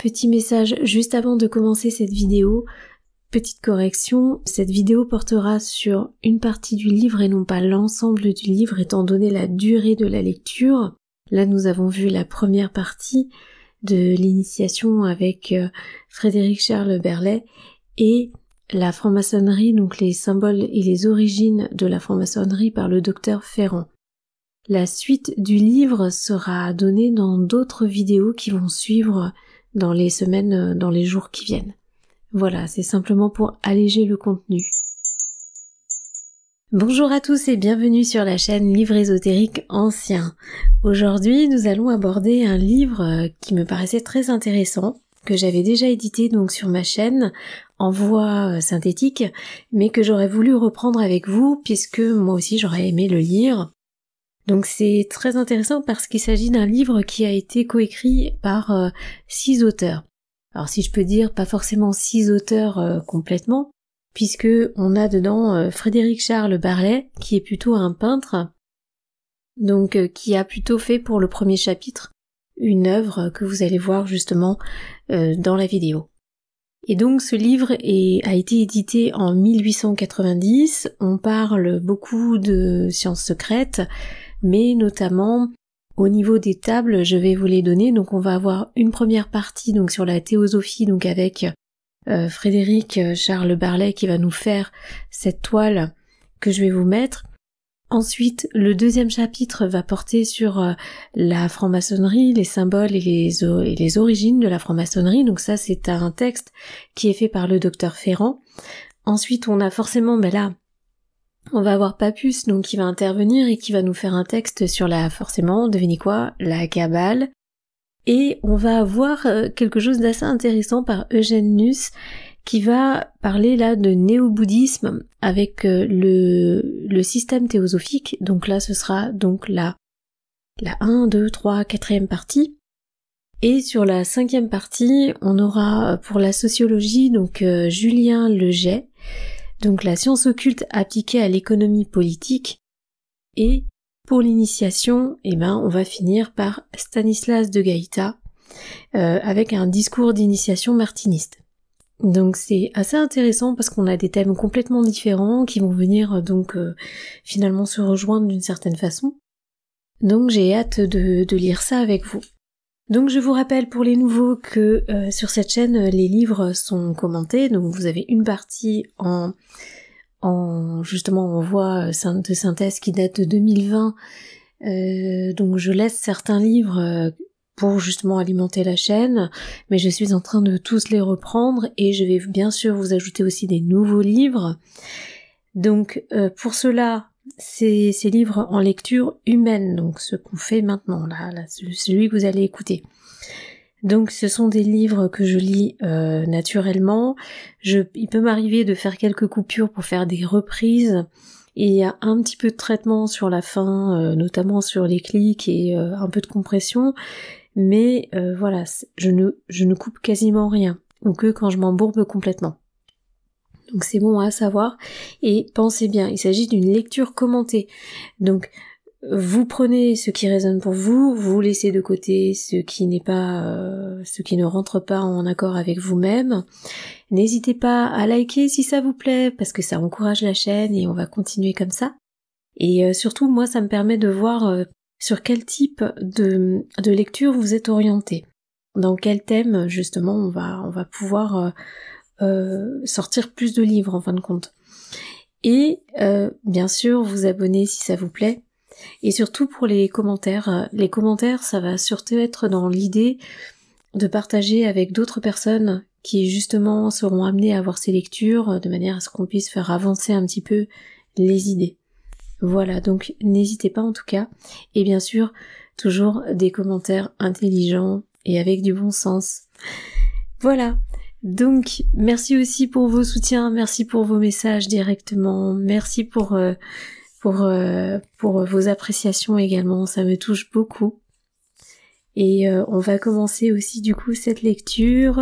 petit message juste avant de commencer cette vidéo. Petite correction, cette vidéo portera sur une partie du livre et non pas l'ensemble du livre étant donné la durée de la lecture. Là nous avons vu la première partie de l'initiation avec Frédéric Charles Berlet et la franc-maçonnerie, donc les symboles et les origines de la franc-maçonnerie par le docteur Ferrand. La suite du livre sera donnée dans d'autres vidéos qui vont suivre dans les semaines, dans les jours qui viennent. Voilà, c'est simplement pour alléger le contenu. Bonjour à tous et bienvenue sur la chaîne Livre ésotérique ancien. Aujourd'hui, nous allons aborder un livre qui me paraissait très intéressant, que j'avais déjà édité donc sur ma chaîne en voix synthétique, mais que j'aurais voulu reprendre avec vous puisque moi aussi j'aurais aimé le lire. Donc c'est très intéressant parce qu'il s'agit d'un livre qui a été coécrit par 6 auteurs. Alors si je peux dire pas forcément 6 auteurs complètement, puisque on a dedans Frédéric Charles Berlet, qui est plutôt un peintre, donc qui a plutôt fait pour le premier chapitre une œuvre que vous allez voir justement dans la vidéo. Et donc ce livre a été édité en 1890, on parle beaucoup de sciences secrètes, mais notamment au niveau des tables, je vais vous les donner, donc on va avoir une première partie donc sur la théosophie, donc avec Frédéric Charles Berlet qui va nous faire cette toile que je vais vous mettre. Ensuite, le deuxième chapitre va porter sur la franc-maçonnerie, les symboles et les origines de la franc-maçonnerie. Donc ça, c'est un texte qui est fait par le docteur Ferrand. Ensuite, on a forcément, là, on va avoir Papus, donc qui va intervenir et qui va nous faire un texte sur forcément, devinez quoi, la Kabbale. Et on va avoir quelque chose d'assez intéressant par Eugène Nuss, qui va parler là de néo-bouddhisme avec le système théosophique. Donc là ce sera donc la 1, 2, 3, 4e partie. Et sur la 5e partie, on aura pour la sociologie donc Julien Leget, donc la science occulte appliquée à l'économie politique. Et pour l'initiation, on va finir par Stanislas de Gaïta avec un discours d'initiation martiniste. Donc c'est assez intéressant parce qu'on a des thèmes complètement différents qui vont venir donc finalement se rejoindre d'une certaine façon. Donc j'ai hâte de lire ça avec vous. Donc je vous rappelle pour les nouveaux que sur cette chaîne les livres sont commentés, donc vous avez une partie en voie de synthèse qui date de 2020, donc je laisse certains livres pour justement alimenter la chaîne, mais je suis en train de tous les reprendre et je vais bien sûr vous ajouter aussi des nouveaux livres. Donc pour cela, c'est ces livres en lecture humaine, donc ce qu'on fait maintenant, là celui que vous allez écouter. Donc ce sont des livres que je lis naturellement. Il peut m'arriver de faire quelques coupures pour faire des reprises, et il y a un petit peu de traitement sur la fin, notamment sur les clics et un peu de compression. Mais voilà, je ne coupe quasiment rien, ou que quand je m'embourbe complètement. Donc c'est bon à savoir, et pensez bien, il s'agit d'une lecture commentée. Donc vous prenez ce qui résonne pour vous, vous laissez de côté ce qui ne rentre pas en accord avec vous-même. N'hésitez pas à liker si ça vous plaît, parce que ça encourage la chaîne et on va continuer comme ça. Et surtout, moi, ça me permet de voir sur quel type de lecture vous êtes orienté. Dans quel thème, justement, on va pouvoir sortir plus de livres, en fin de compte. Et bien sûr, vous abonner si ça vous plaît. Et surtout pour les commentaires, ça va surtout être dans l'idée de partager avec d'autres personnes qui justement seront amenées à voir ces lectures de manière à ce qu'on puisse faire avancer un petit peu les idées. Voilà, donc n'hésitez pas en tout cas, et bien sûr toujours des commentaires intelligents et avec du bon sens. Voilà, donc merci aussi pour vos soutiens, merci pour vos messages directement, merci pour vos appréciations également, ça me touche beaucoup. Et on va commencer aussi du coup cette lecture.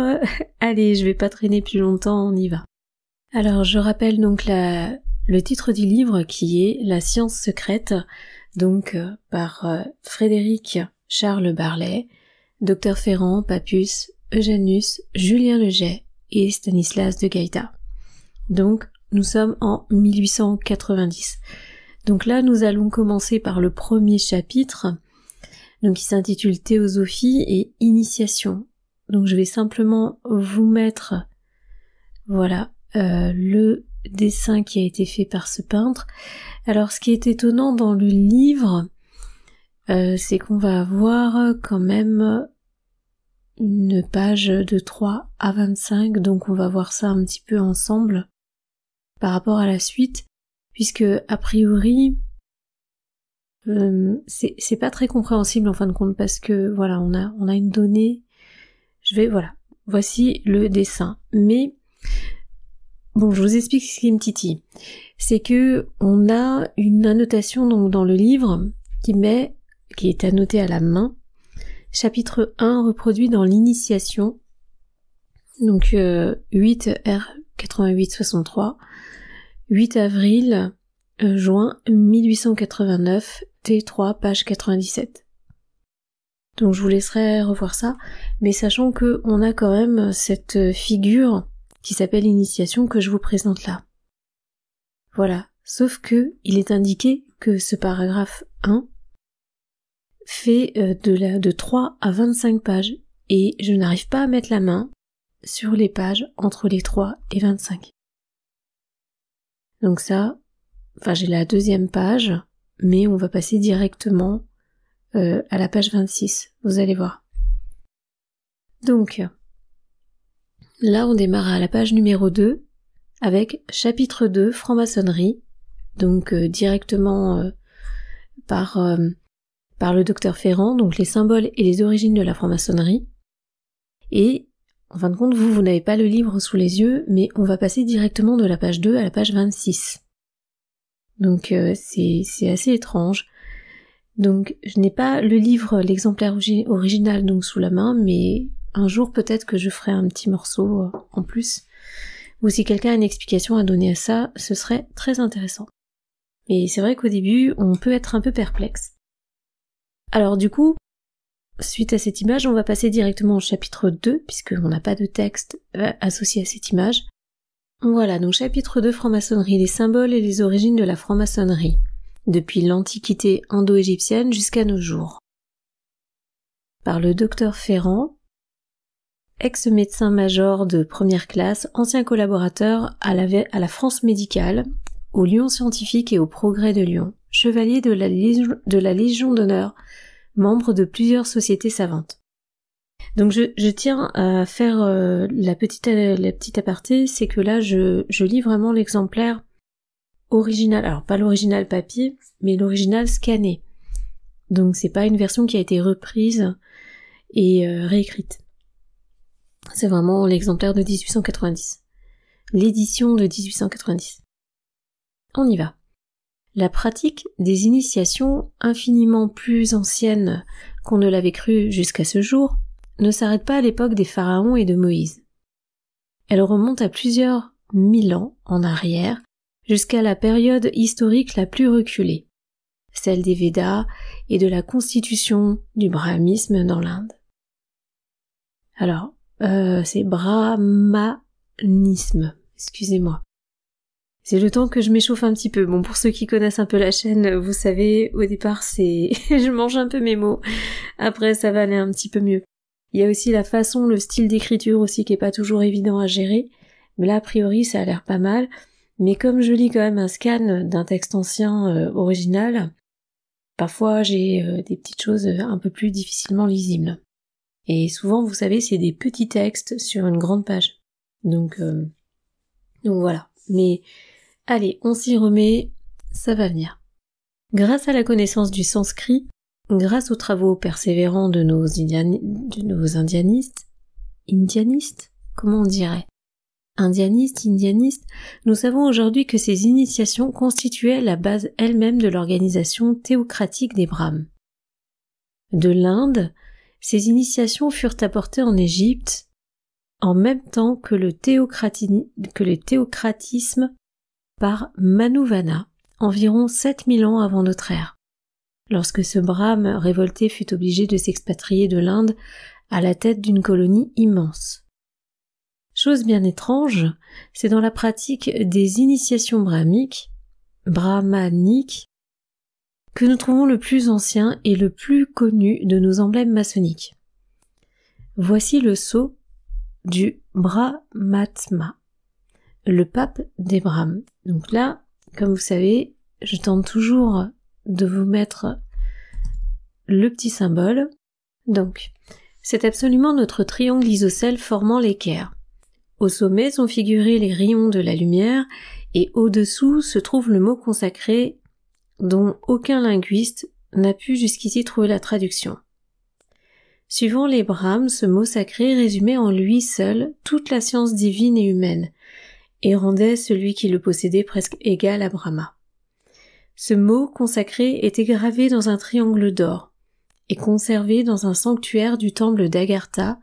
Allez, je vais pas traîner plus longtemps, on y va. Alors je rappelle donc le titre du livre qui est La science secrète, donc par Frédéric Charles Berlet, Dr Ferrand, Papus, Eugène, Julien Leget et Stanislas de Gaïta. Donc nous sommes en 1890. Donc là nous allons commencer par le premier chapitre, donc qui s'intitule Théosophie et Initiation. Donc je vais simplement vous mettre voilà le dessin qui a été fait par ce peintre. Alors ce qui est étonnant dans le livre, c'est qu'on va avoir quand même une page de 3 à 25, donc on va voir ça un petit peu ensemble par rapport à la suite, puisque a priori c'est pas très compréhensible en fin de compte, parce que voilà, on a une donnée, voici le dessin, mais bon, je vous explique ce qui me titille. C'est que on a une annotation donc dans le livre qui est annotée à la main. Chapitre 1 reproduit dans l'initiation. Donc 8 R 8863, 8 avril, juin 1889, T3, page 97. Donc je vous laisserai revoir ça, mais sachant que on a quand même cette figure qui s'appelle initiation que je vous présente là. Voilà, sauf que il est indiqué que ce paragraphe 1 fait de 3 à 25 pages, et je n'arrive pas à mettre la main sur les pages entre les 3 et 25. Donc ça, j'ai la deuxième page, mais on va passer directement à la page 26, vous allez voir. Donc, là on démarre à la page numéro 2, avec chapitre 2, franc-maçonnerie, donc directement par le docteur Ferrand, donc les symboles et les origines de la franc-maçonnerie. Et, en fin de compte, vous n'avez pas le livre sous les yeux, mais on va passer directement de la page 2 à la page 26. Donc c'est assez étrange. Donc je n'ai pas le livre, l'exemplaire original donc sous la main, mais un jour peut-être que je ferai un petit morceau en plus. Ou si quelqu'un a une explication à donner à ça, ce serait très intéressant. Mais c'est vrai qu'au début, on peut être un peu perplexe. Alors du coup, suite à cette image, on va passer directement au chapitre 2, puisqu'on n'a pas de texte associé à cette image. Voilà, donc chapitre 2, franc-maçonnerie, les symboles et les origines de la franc-maçonnerie, depuis l'Antiquité indo-égyptienne jusqu'à nos jours. Par le docteur Ferrand, ex-médecin-major de première classe, ancien collaborateur à la France médicale, au Lyon scientifique et au Progrès de Lyon, chevalier de la Légion d'honneur, membre de plusieurs sociétés savantes. Donc je tiens à faire la petite aparté, c'est que là je lis vraiment l'exemplaire original, alors pas l'original papier, mais l'original scanné. Donc c'est pas une version qui a été reprise et réécrite. C'est vraiment l'exemplaire de 1890. L'édition de 1890. On y va. La pratique des initiations infiniment plus anciennes qu'on ne l'avait cru jusqu'à ce jour ne s'arrête pas à l'époque des pharaons et de Moïse. Elle remonte à plusieurs 1000 ans en arrière, jusqu'à la période historique la plus reculée, celle des Védas et de la constitution du brahmanisme dans l'Inde. Alors, c'est brahmanisme, excusez-moi. C'est le temps que je m'échauffe un petit peu. Bon, pour ceux qui connaissent un peu la chaîne, vous savez, au départ, je mange un peu mes mots. Après, ça va aller un petit peu mieux. Il y a aussi la façon, le style d'écriture aussi qui est pas toujours évident à gérer. Mais là, a priori, ça a l'air pas mal. Mais comme je lis quand même un scan d'un texte ancien original, parfois j'ai des petites choses un peu plus difficilement lisibles. Et souvent, vous savez, c'est des petits textes sur une grande page. Donc voilà. Mais allez, on s'y remet, ça va venir. Grâce à la connaissance du sanskrit, grâce aux travaux persévérants de nos indianistes, comment on dirait? Indianistes, nous savons aujourd'hui que ces initiations constituaient la base elle-même de l'organisation théocratique des Brahmes. De l'Inde, ces initiations furent apportées en Égypte en même temps que le théocratisme par Manuvana, environ 7000 ans avant notre ère. Lorsque ce Brahme révolté fut obligé de s'expatrier de l'Inde à la tête d'une colonie immense. Chose bien étrange, c'est dans la pratique des initiations brahmaniques, que nous trouvons le plus ancien et le plus connu de nos emblèmes maçonniques. Voici le sceau du Brahmatma, le pape des Brahmes. Donc là, comme vous savez, je tente toujours de vous mettre le petit symbole. Donc, c'est absolument notre triangle isocèle formant l'équerre. Au sommet sont figurés les rayons de la lumière et au-dessous se trouve le mot consacré dont aucun linguiste n'a pu jusqu'ici trouver la traduction. Suivant les Brahmes, ce mot sacré résumait en lui seul toute la science divine et humaine, et rendait celui qui le possédait presque égal à Brahma. Ce mot consacré était gravé dans un triangle d'or, et conservé dans un sanctuaire du temple d'Agartha,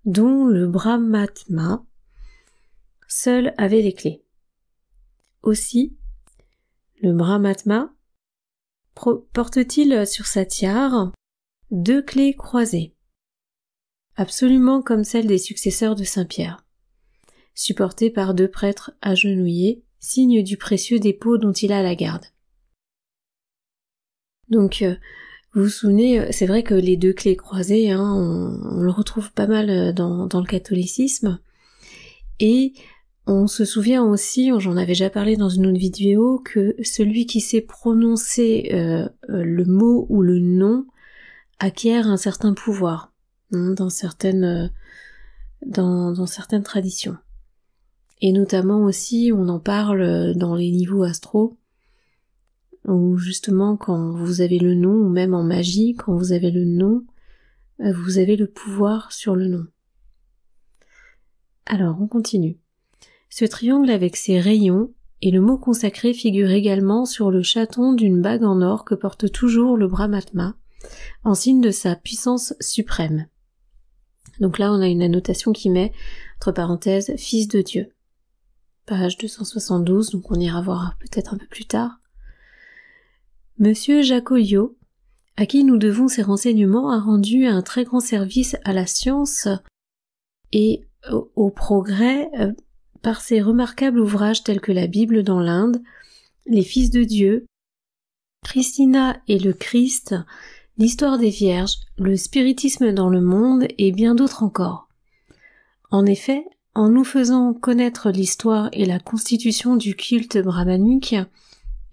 dont le Brahmatma seul avait les clés. Aussi, le Brahmatma porte-t-il sur sa tiare 2 clés croisées, absolument comme celles des successeurs de Saint-Pierre, supportées par 2 prêtres agenouillés, signe du précieux dépôt dont il a la garde. Donc, vous vous souvenez, c'est vrai que les 2 clés croisées, on le retrouve pas mal dans le catholicisme, et on se souvient aussi, j'en avais déjà parlé dans une autre vidéo, que celui qui sait prononcer le mot ou le nom acquiert un certain pouvoir dans certaines traditions. Et notamment aussi, on en parle dans les niveaux astro, où justement quand vous avez le nom, ou même en magie, quand vous avez le nom, vous avez le pouvoir sur le nom. Alors, on continue. Ce triangle avec ses rayons et le mot consacré figure également sur le chaton d'une bague en or que porte toujours le Brahmatma, en signe de sa puissance suprême. Donc là, on a une annotation qui met, entre parenthèses, Fils de Dieu. Page 272, donc on ira voir peut-être un peu plus tard. Monsieur Jacolio, à qui nous devons ces renseignements, a rendu un très grand service à la science et au progrès par ses remarquables ouvrages tels que la Bible dans l'Inde, les Fils de Dieu, Christina et le Christ, l'histoire des Vierges, le spiritisme dans le monde et bien d'autres encore. En effet, en nous faisant connaître l'histoire et la constitution du culte brahmanique,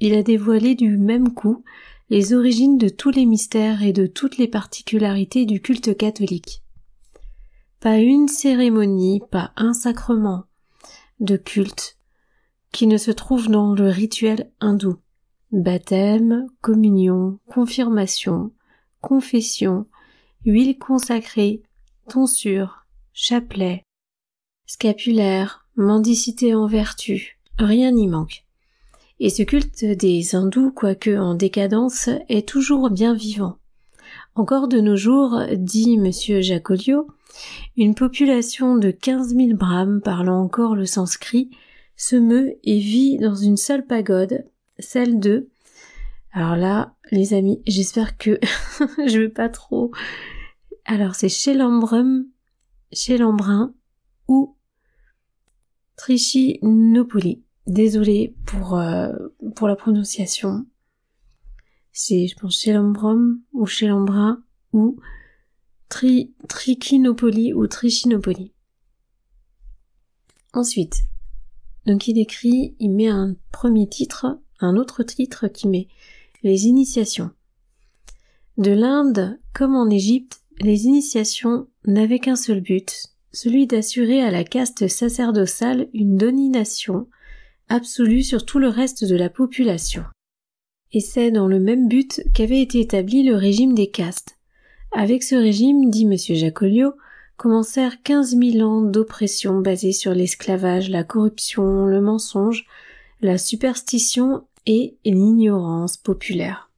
il a dévoilé du même coup les origines de tous les mystères et de toutes les particularités du culte catholique. Pas une cérémonie, pas un sacrement de culte qui ne se trouve dans le rituel hindou. Baptême, communion, confirmation, confession, huile consacrée, tonsure, chapelet, scapulaire, mendicité en vertu, rien n'y manque. Et ce culte des hindous, quoique en décadence, est toujours bien vivant. Encore de nos jours, dit monsieur Jacolio, une population de 15 000 brahmes parlant encore le sanskrit se meut et vit dans une seule pagode, celle de... Alors là, les amis, j'espère que je vais pas trop... Alors c'est Shelambrin ou Trichinopoli. Désolée pour la prononciation. C'est, je pense, Shelambrum ou Shelambrin ou Trichinopoli ou Trichinopoli. Ensuite, donc il met un autre titre qui met les initiations. De l'Inde comme en Égypte, les initiations n'avaient qu'un seul but, celui d'assurer à la caste sacerdotale une domination absolue sur tout le reste de la population. Et c'est dans le même but qu'avait été établi le régime des castes. Avec ce régime, dit M. Jacolio, commencèrent 15 000 ans d'oppression basée sur l'esclavage, la corruption, le mensonge, la superstition et l'ignorance populaire.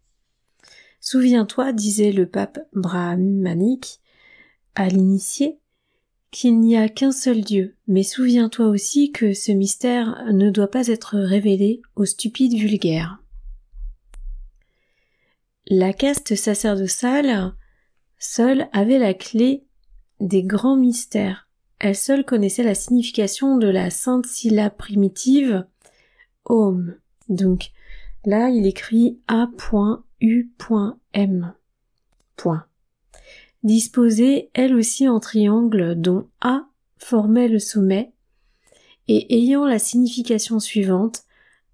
Souviens-toi, disait le pape brahmanique à l'initié, qu'il n'y a qu'un seul Dieu, mais souviens-toi aussi que ce mystère ne doit pas être révélé aux stupides vulgaires. La caste sacerdotale seule avait la clé des grands mystères. Elle seule connaissait la signification de la sainte syllabe primitive Om. Donc là, il écrit A.U.M. Disposée, elle aussi en triangle dont A formait le sommet et ayant la signification suivante: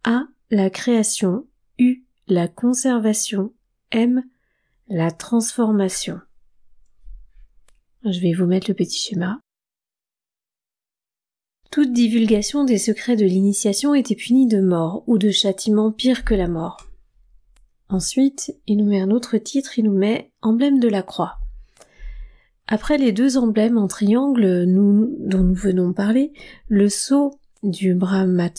A, la création, U, la conservation, M, la transformation. Je vais vous mettre le petit schéma. Toute divulgation des secrets de l'initiation était punie de mort ou de châtiment pire que la mort. Ensuite, il nous met un autre titre, il nous met emblème de la croix. Après les deux emblèmes en triangle dont nous venons de parler, le sceau du Brahmatma,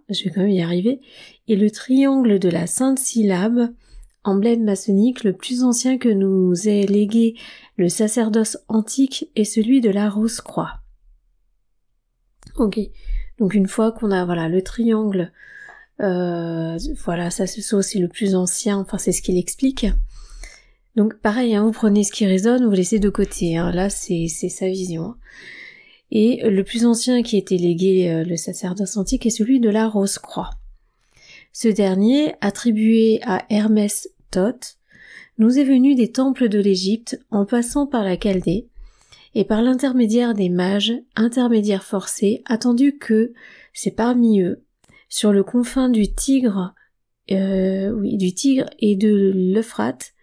je vais quand même y arriver, et le triangle de la sainte syllabe, emblème maçonnique le plus ancien que nous ait légué le sacerdoce antique, est celui de la rose-croix. Ok, donc une fois qu'on a le triangle, ça ce sceau c'est le plus ancien, enfin c'est ce qu'il explique. Donc pareil, vous prenez ce qui résonne, vous laissez de côté, là c'est sa vision. Et le plus ancien qui a été légué le sacerdoce antique est celui de la rose-croix. Ce dernier, attribué à Hermès Thoth, nous est venu des temples de l'Égypte en passant par la Chaldée, et par l'intermédiaire des mages, intermédiaires forcés, attendu que c'est parmi eux, sur le confin du Tigre et de l'Euphrate,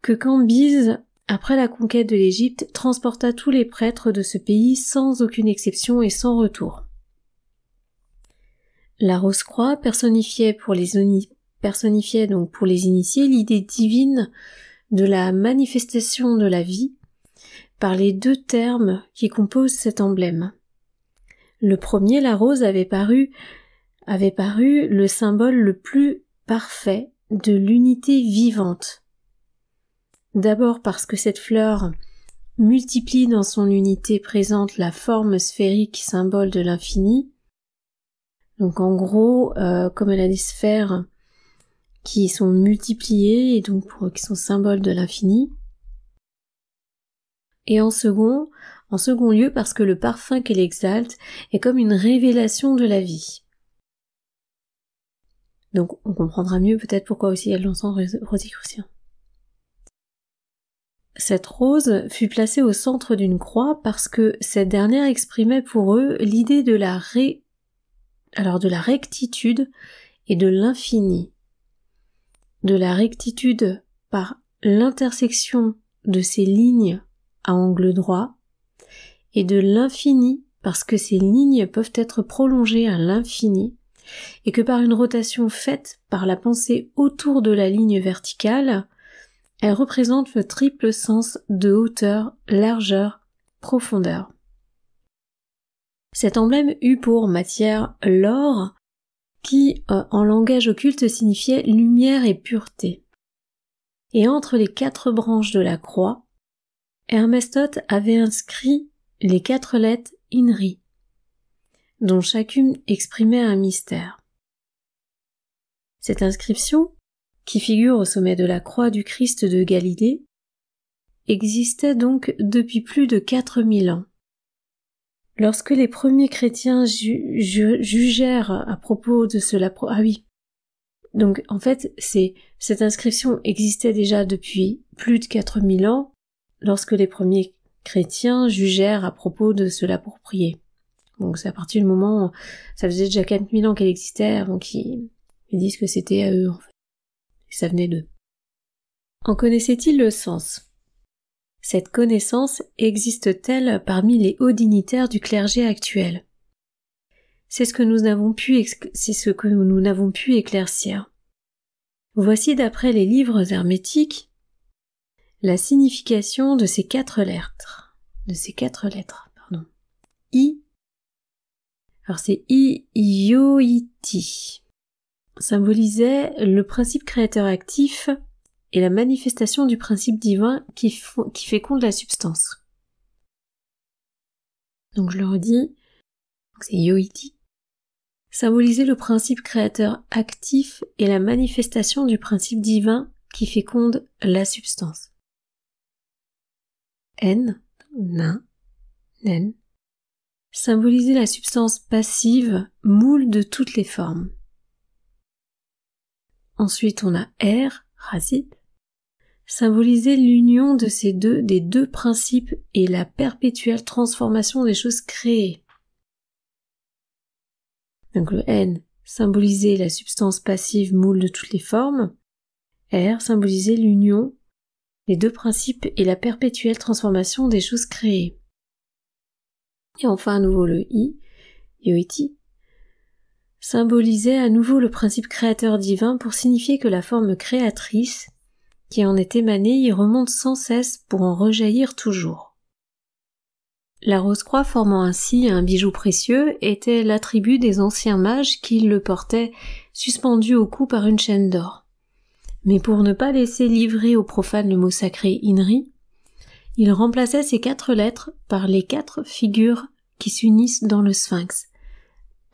que Cambyse, après la conquête de l'Égypte, transporta tous les prêtres de ce pays sans aucune exception et sans retour. La rose-croix personnifiait pour les initiés l'idée divine de la manifestation de la vie par les deux termes qui composent cet emblème. Le premier, la rose, avait paru le symbole le plus parfait de l'unité vivante. D'abord parce que cette fleur multiplie dans son unité présente la forme sphérique symbole de l'infini. Donc en gros, comme elle a des sphères qui sont multipliées et donc qui sont symboles de l'infini. Et en second lieu parce que le parfum qu'elle exalte est comme une révélation de la vie. Donc on comprendra mieux peut-être pourquoi aussi elle l'encens rosicrucien. Cette rose fut placée au centre d'une croix parce que cette dernière exprimait pour eux l'idée de la rectitude et de l'infini. De la rectitude par l'intersection de ces lignes à angle droit, et de l'infini parce que ces lignes peuvent être prolongées à l'infini, et que par une rotation faite par la pensée autour de la ligne verticale, elle représente le triple sens de hauteur, largeur, profondeur. Cet emblème eut pour matière l'or, qui, en langage occulte, signifiait lumière et pureté. Et entre les 4 branches de la croix, Hermès Thoth avait inscrit les 4 lettres INRI, dont chacune exprimait un mystère. Cette inscription, qui figure au sommet de la croix du Christ de Galilée, existait donc depuis plus de 4000 ans. Lorsque les premiers chrétiens jugèrent à propos de cela... Donc en fait, cette inscription existait déjà depuis plus de 4000 ans, lorsque les premiers chrétiens jugèrent à propos de se l'approprier. Donc c'est à partir du moment où ça faisait déjà 4000 ans qu'elle existait avant qu'ils disent que c'était à eux en fait. Et ça venait d'eux. En connaissait-il le sens? Cette connaissance existe-t-elle parmi les hauts dignitaires du clergé actuel? C'est ce que nous n'avons pu éclaircir. Voici d'après les livres hermétiques la signification de ces 4 lettres. I. Alors c'est Ioiti. Symbolisait le principe créateur actif et la manifestation du principe divin qui féconde la substance. Donc je le redis, c'est Ioiti. Symbolisait le principe créateur actif et la manifestation du principe divin qui féconde la substance. N, nain, naine, symboliser la substance passive, moule de toutes les formes. Ensuite, on a R, racine, symboliser l'union de des deux principes et la perpétuelle transformation des choses créées. Donc le N, symboliser la substance passive, moule de toutes les formes. R, symboliser l'union des deux principes et la perpétuelle transformation des choses créées. Et enfin à nouveau le I, Yoiti, symbolisait à nouveau le principe créateur divin pour signifier que la forme créatrice qui en est émanée y remonte sans cesse pour en rejaillir toujours. La rose-croix formant ainsi un bijou précieux était l'attribut des anciens mages qui le portaient suspendu au cou par une chaîne d'or. Mais pour ne pas laisser livrer aux profanes le mot sacré Inri, il remplaçait ces 4 lettres par les 4 figures qui s'unissent dans le sphinx.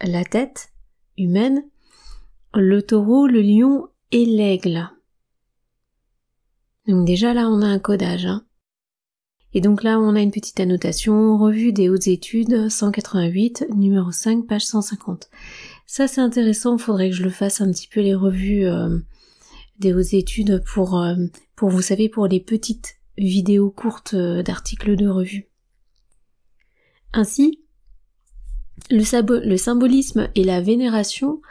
La tête, humaine, le taureau, le lion et l'aigle. Donc déjà là on a un codage. Et donc là on a une petite annotation, revue des hautes études, 188, numéro 5, page 150. Ça c'est intéressant, faudrait que je le fasse un petit peu les revues des hautes études pour vous savez, pour les petites vidéos courtes d'articles de revue. Ainsi, le symbolisme et la vénération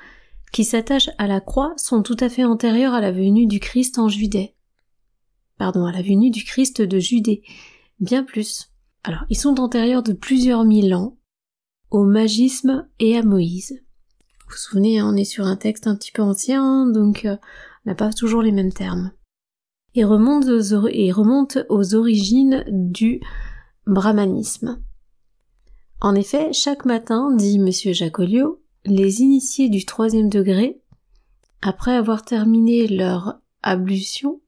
qui s'attachent à la croix sont tout à fait antérieurs à la venue du Christ en Judée. À la venue du Christ de Judée. Bien plus. Alors, ils sont antérieurs de plusieurs mille ans au magisme et à Moïse. Vous vous souvenez, on est sur un texte un petit peu ancien, donc on n'a pas toujours les mêmes termes. Et remonte aux origines du brahmanisme. En effet, chaque matin, dit Monsieur Jacoliot, les initiés du 3e degré, après avoir terminé leur ablution,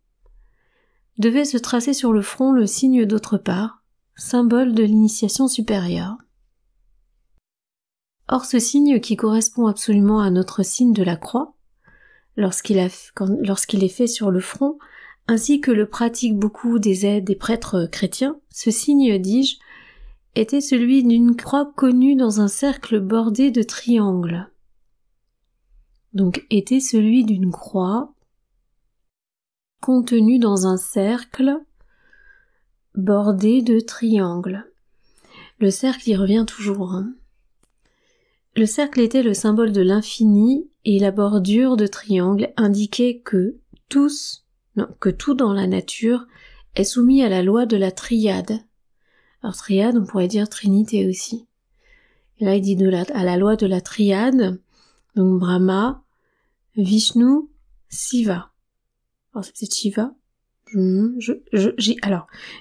devaient se tracer sur le front le signe d'autre part, symbole de l'initiation supérieure. Or ce signe qui correspond absolument à notre signe de la croix, lorsqu'il est fait sur le front, ainsi que le pratiquent beaucoup des prêtres chrétiens, ce signe, dis-je, était celui d'une croix connue dans un cercle bordé de triangles. Donc était celui d'une croix contenu dans un cercle bordé de triangles. Le cercle y revient toujours. Le cercle était le symbole de l'infini et la bordure de triangles indiquait que tout dans la nature est soumis à la loi de la triade. Alors triade, on pourrait dire trinité aussi. Et là il dit à la loi de la triade, donc Brahma, Vishnu, Shiva. Alors c'est peut-être Shiva.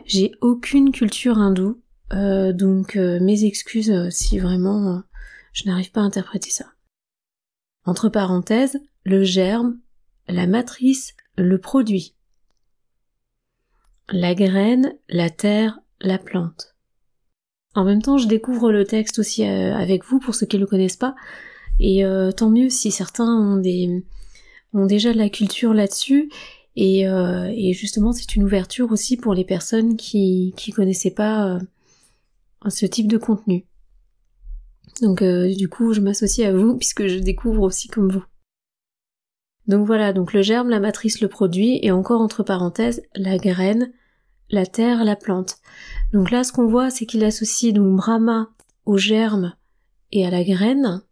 J'ai aucune culture hindoue, donc mes excuses si vraiment je n'arrive pas à interpréter ça. Entre parenthèses, le germe, la matrice, le produit. La graine, la terre, la plante. En même temps, je découvre le texte aussi avec vous pour ceux qui ne le connaissent pas, et tant mieux si certains ont déjà de la culture là-dessus. Et justement, c'est une ouverture aussi pour les personnes qui connaissaient pas ce type de contenu. Donc du coup, je m'associe à vous puisque je découvre aussi comme vous. Donc voilà, donc le germe, la matrice, le produit, et encore entre parenthèses, la graine, la terre, la plante. Donc là, ce qu'on voit, c'est qu'il associe donc Brahma au germe et à la graine,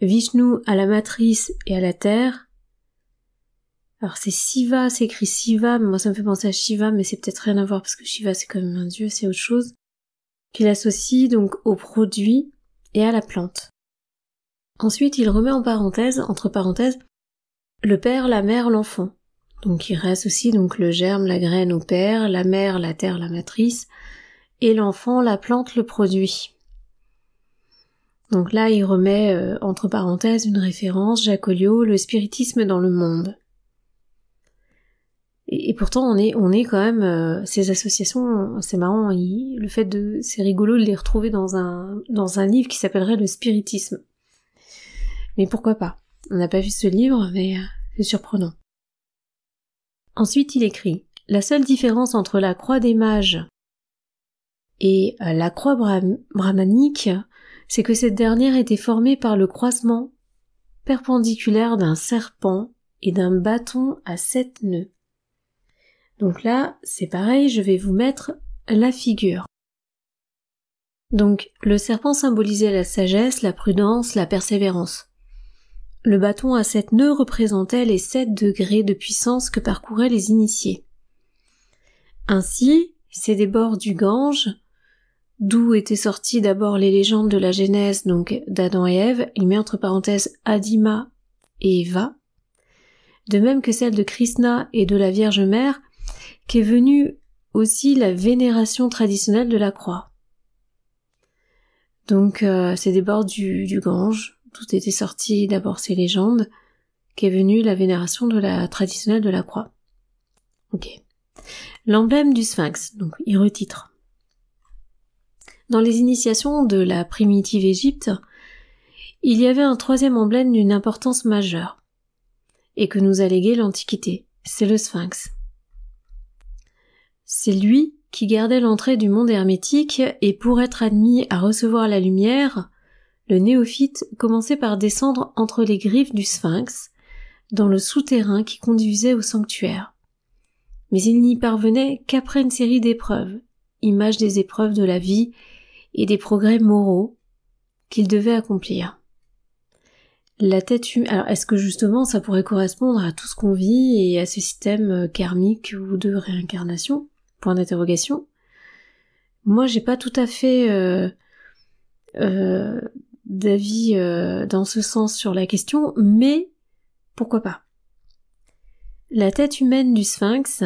Vishnu à la matrice et à la terre. Alors c'est Shiva, c'est écrit Shiva, mais moi ça me fait penser à Shiva, mais c'est peut-être rien à voir parce que Shiva c'est quand même un dieu, c'est autre chose. Qu'il associe donc au produit et à la plante. Ensuite il remet en parenthèse, entre parenthèses, le père, la mère, l'enfant. Donc il réassocie donc le germe, la graine au père, la mère, la terre, la matrice, et l'enfant, la plante, le produit. Donc là il remet entre parenthèses une référence, Jacoliot, le spiritisme dans le monde. Et pourtant on est quand même ces associations, c'est marrant, c'est rigolo de les retrouver dans un livre qui s'appellerait le spiritisme. Mais pourquoi pas? On n'a pas vu ce livre, mais c'est surprenant. Ensuite il écrit La seule différence entre la croix des mages et la croix brahmanique, c'est que cette dernière était formée par le croisement perpendiculaire d'un serpent et d'un bâton à 7 nœuds. Donc là, c'est pareil, je vais vous mettre la figure. Donc, le serpent symbolisait la sagesse, la prudence, la persévérance. Le bâton à 7 nœuds représentait les 7 degrés de puissance que parcouraient les initiés. Ainsi, c'est des bords du Gange, d'où étaient sorties d'abord les légendes de la Genèse, donc d'Adam et Ève, il met entre parenthèses Adima et Eva, de même que celle de Krishna et de la Vierge Mère, qu'est venue aussi la vénération traditionnelle de la croix. Donc c'est des bords du Gange, d'où étaient sorties d'abord ces légendes, qu'est venue la vénération traditionnelle de la croix. Ok. L'emblème du Sphinx, donc il retitre. Dans les initiations de la primitive Égypte, il y avait un troisième emblème d'une importance majeure, et que nous a légué l'Antiquité, c'est le Sphinx. C'est lui qui gardait l'entrée du monde hermétique, et pour être admis à recevoir la lumière, le néophyte commençait par descendre entre les griffes du Sphinx, dans le souterrain qui conduisait au sanctuaire. Mais il n'y parvenait qu'après une série d'épreuves, images des épreuves de la vie et des progrès moraux qu'il devait accomplir. La tête humaine, alors est-ce que justement ça pourrait correspondre à tout ce qu'on vit et à ce système karmique ou de réincarnation? Point d'interrogation. Moi j'ai pas tout à fait d'avis dans ce sens sur la question, mais pourquoi pas. La tête humaine du Sphinx,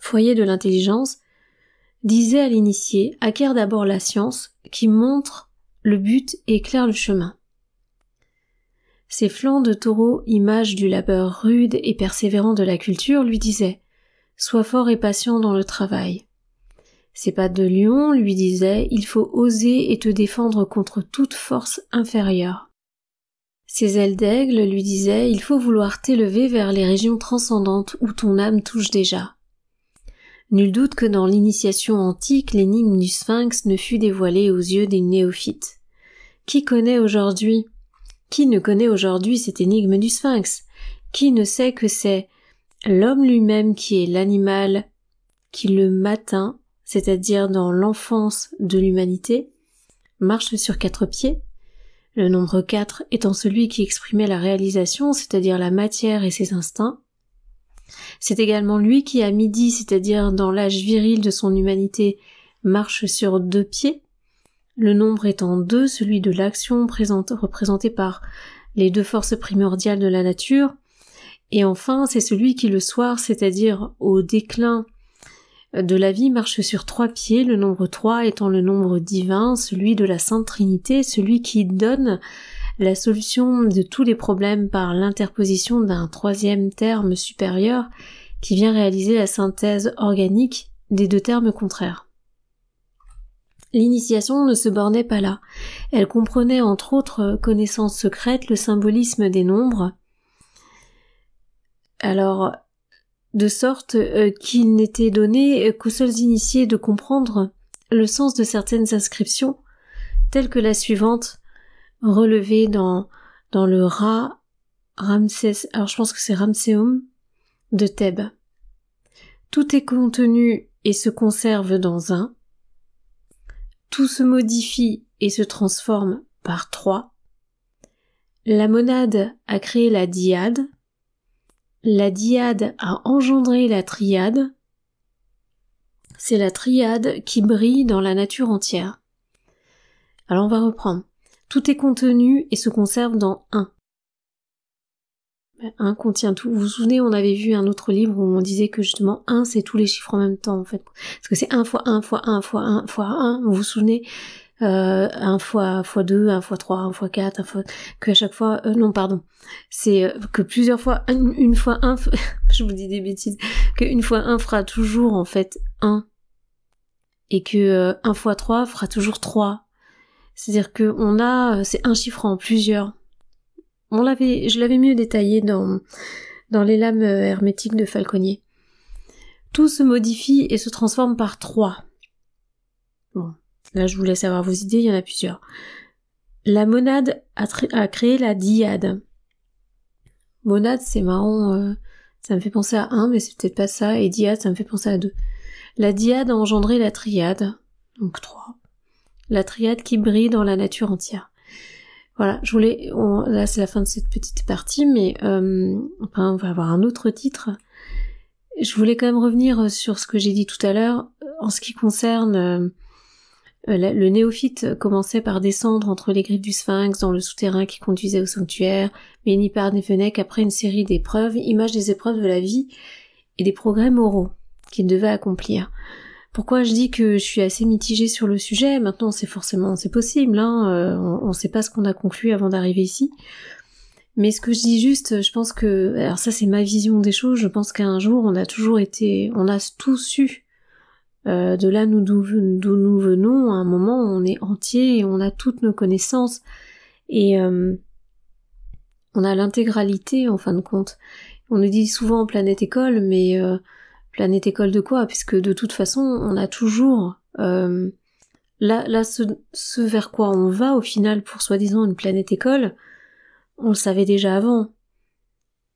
foyer de l'intelligence, disait à l'initié, acquiert d'abord la science, qui montre le but et éclaire le chemin. Ses flancs de taureau, image du labeur rude et persévérant de la culture, lui disaient « Sois fort et patient dans le travail ». Ses pattes de lion lui disaient « Il faut oser et te défendre contre toute force inférieure ». Ses ailes d'aigle lui disaient « Il faut vouloir t'élever vers les régions transcendantes où ton âme touche déjà ». Nul doute que dans l'initiation antique, l'énigme du Sphinx ne fut dévoilée aux yeux des néophytes. Qui ne connaît aujourd'hui cette énigme du Sphinx? Qui ne sait que c'est l'homme lui-même qui est l'animal qui le matin, c'est-à-dire dans l'enfance de l'humanité, marche sur 4 pieds, le nombre 4 étant celui qui exprimait la réalisation, c'est-à-dire la matière et ses instincts. C'est également lui qui à midi, c'est-à-dire dans l'âge viril de son humanité, marche sur 2 pieds, le nombre étant 2, celui de l'action représenté par les 2 forces primordiales de la nature, et enfin c'est celui qui le soir, c'est-à-dire au déclin de la vie, marche sur 3 pieds, le nombre 3 étant le nombre divin, celui de la Sainte Trinité, celui qui donne la solution de tous les problèmes par l'interposition d'un 3e terme supérieur qui vient réaliser la synthèse organique des 2 termes contraires. L'initiation ne se bornait pas là. Elle comprenait entre autres connaissances secrètes le symbolisme des nombres. Alors, de sorte qu'il n'était donné qu'aux seuls initiés de comprendre le sens de certaines inscriptions, telles que la suivante, relevée dans le Ramsès, alors je pense que c'est Ramséum de Thèbes. Tout est contenu et se conserve dans un. Tout se modifie et se transforme par 3. La monade a créé la dyade. La dyade a engendré la triade. C'est la triade qui brille dans la nature entière. Alors on va reprendre. Tout est contenu et se conserve dans 1. 1 contient tout. Vous vous souvenez, on avait vu un autre livre où on disait que justement 1 c'est tous les chiffres en même temps en fait. Parce que c'est 1 fois 1 fois 1 fois 1 fois 1. Vous vous souvenez 1 fois 2, 1 fois 3, 1 fois 4, 1 fois... que à chaque fois... non, pardon. C'est que plusieurs fois... Une fois 1... je vous dis des bêtises. Que une fois 1 fera toujours en fait 1. Et que 1 fois 3 fera toujours 3. C'est-à-dire que on a... c'est un chiffre en plusieurs. Je l'avais mieux détaillé dans les lames hermétiques de Falconier. tout se modifie et se transforme par 3. Bon, là je vous laisse avoir vos idées, il y en a plusieurs. La monade a créé la dyade. Monade, c'est marrant, ça me fait penser à 1, mais c'est peut-être pas ça, et dyade, ça me fait penser à 2. La dyade a engendré la triade, donc 3. La triade qui brille dans la nature entière. Voilà, là c'est la fin de cette petite partie, mais on va avoir un autre titre. Je voulais quand même revenir sur ce que j'ai dit tout à l'heure, en ce qui concerne le néophyte commençait par descendre entre les griffes du sphinx dans le souterrain qui conduisait au sanctuaire, mais il n'y parvenait qu'après une série d'épreuves, images des épreuves de la vie et des progrès moraux qu'il devait accomplir. Pourquoi je dis que je suis assez mitigée sur le sujet? Maintenant, c'est possible, hein, on sait pas ce qu'on a conclu avant d'arriver ici. Mais ce que je dis juste, je pense que, alors ça c'est ma vision des choses, je pense qu'un jour on a tous eu, de là d'où nous venons, à un moment où on est entier et on a toutes nos connaissances, et on a l'intégralité en fin de compte. On nous dit souvent planète école, mais planète école de quoi? Puisque de toute façon, on a toujours ce vers quoi on va au final pour soi-disant une planète école, on le savait déjà avant.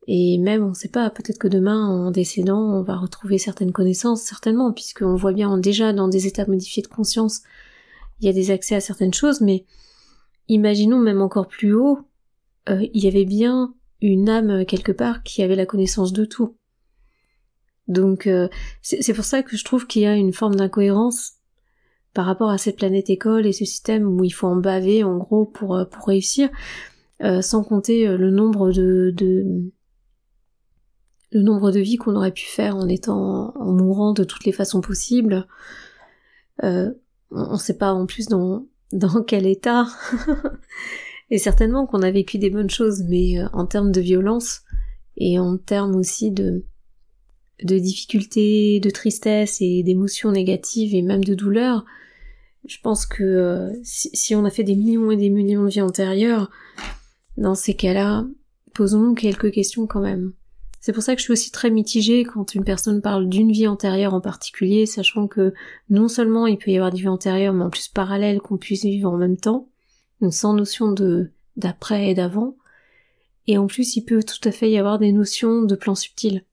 Et même, on sait pas, peut-être que demain, en décédant, on va retrouver certaines connaissances, certainement, puisqu'on voit bien déjà dans des états modifiés de conscience, il y a des accès à certaines choses, mais imaginons même encore plus haut, il y avait bien une âme quelque part qui avait la connaissance de tout. Donc c'est pour ça que je trouve qu'il y a une forme d'incohérence par rapport à cette planète école et ce système où il faut en baver en gros pour réussir, sans compter le nombre de vies qu'on aurait pu faire en mourant de toutes les façons possibles. On sait pas en plus dans quel état. Et certainement qu'on a vécu des bonnes choses, mais en termes de violence et en termes aussi de difficultés, de tristesse et d'émotions négatives et même de douleur, je pense que si on a fait des millions et des millions de vies antérieures, dans ces cas-là, posons-nous quelques questions quand même. C'est pour ça que je suis aussi très mitigée quand une personne parle d'une vie antérieure en particulier, sachant que non seulement il peut y avoir des vies antérieures, mais en plus parallèles qu'on puisse vivre en même temps, donc sans notion d'après et d'avant, et en plus il peut tout à fait y avoir des notions de plans subtils.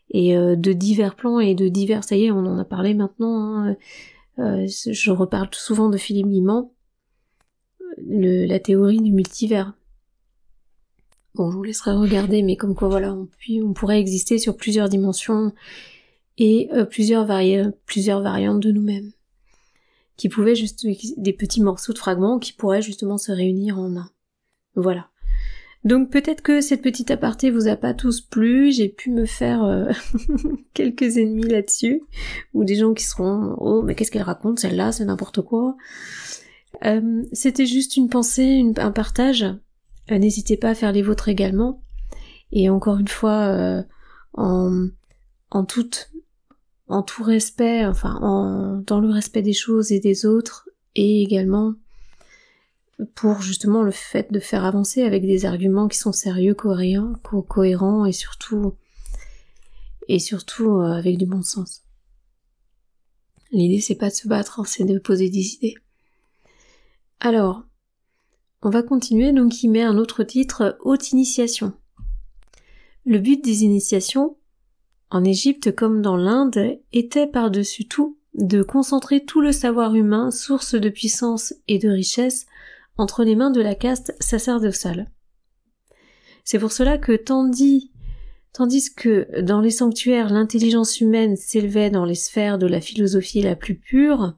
Et de divers plans et de divers, ça y est, on en a parlé maintenant, hein. Je reparle souvent de Philippe Guimand, la théorie du multivers. Bon, je vous laisserai regarder, mais comme quoi voilà, on pourrait exister sur plusieurs dimensions et plusieurs variantes de nous-mêmes, qui pouvaient juste des petits morceaux de fragments qui pourraient justement se réunir en un. Voilà. Donc peut-être que cette petite aparté vous a pas tous plu, j'ai pu me faire quelques ennemis là-dessus, ou des gens qui seront « Oh, mais qu'est-ce qu'elle raconte celle-là, c'est n'importe quoi ». C'était juste une pensée, un partage, n'hésitez pas à faire les vôtres également, et encore une fois, en tout respect, dans le respect des choses et des autres, et également pour justement le fait de faire avancer avec des arguments qui sont sérieux, cohérents et surtout avec du bon sens. L'idée c'est pas de se battre, hein, c'est de poser des idées. Alors, on va continuer, donc il met un autre titre, Haute Initiation. Le but des initiations, en Égypte comme dans l'Inde, était par-dessus tout de concentrer tout le savoir humain, source de puissance et de richesse, entre les mains de la caste sacerdotale. C'est pour cela que tandis que dans les sanctuaires l'intelligence humaine s'élevait dans les sphères de la philosophie la plus pure,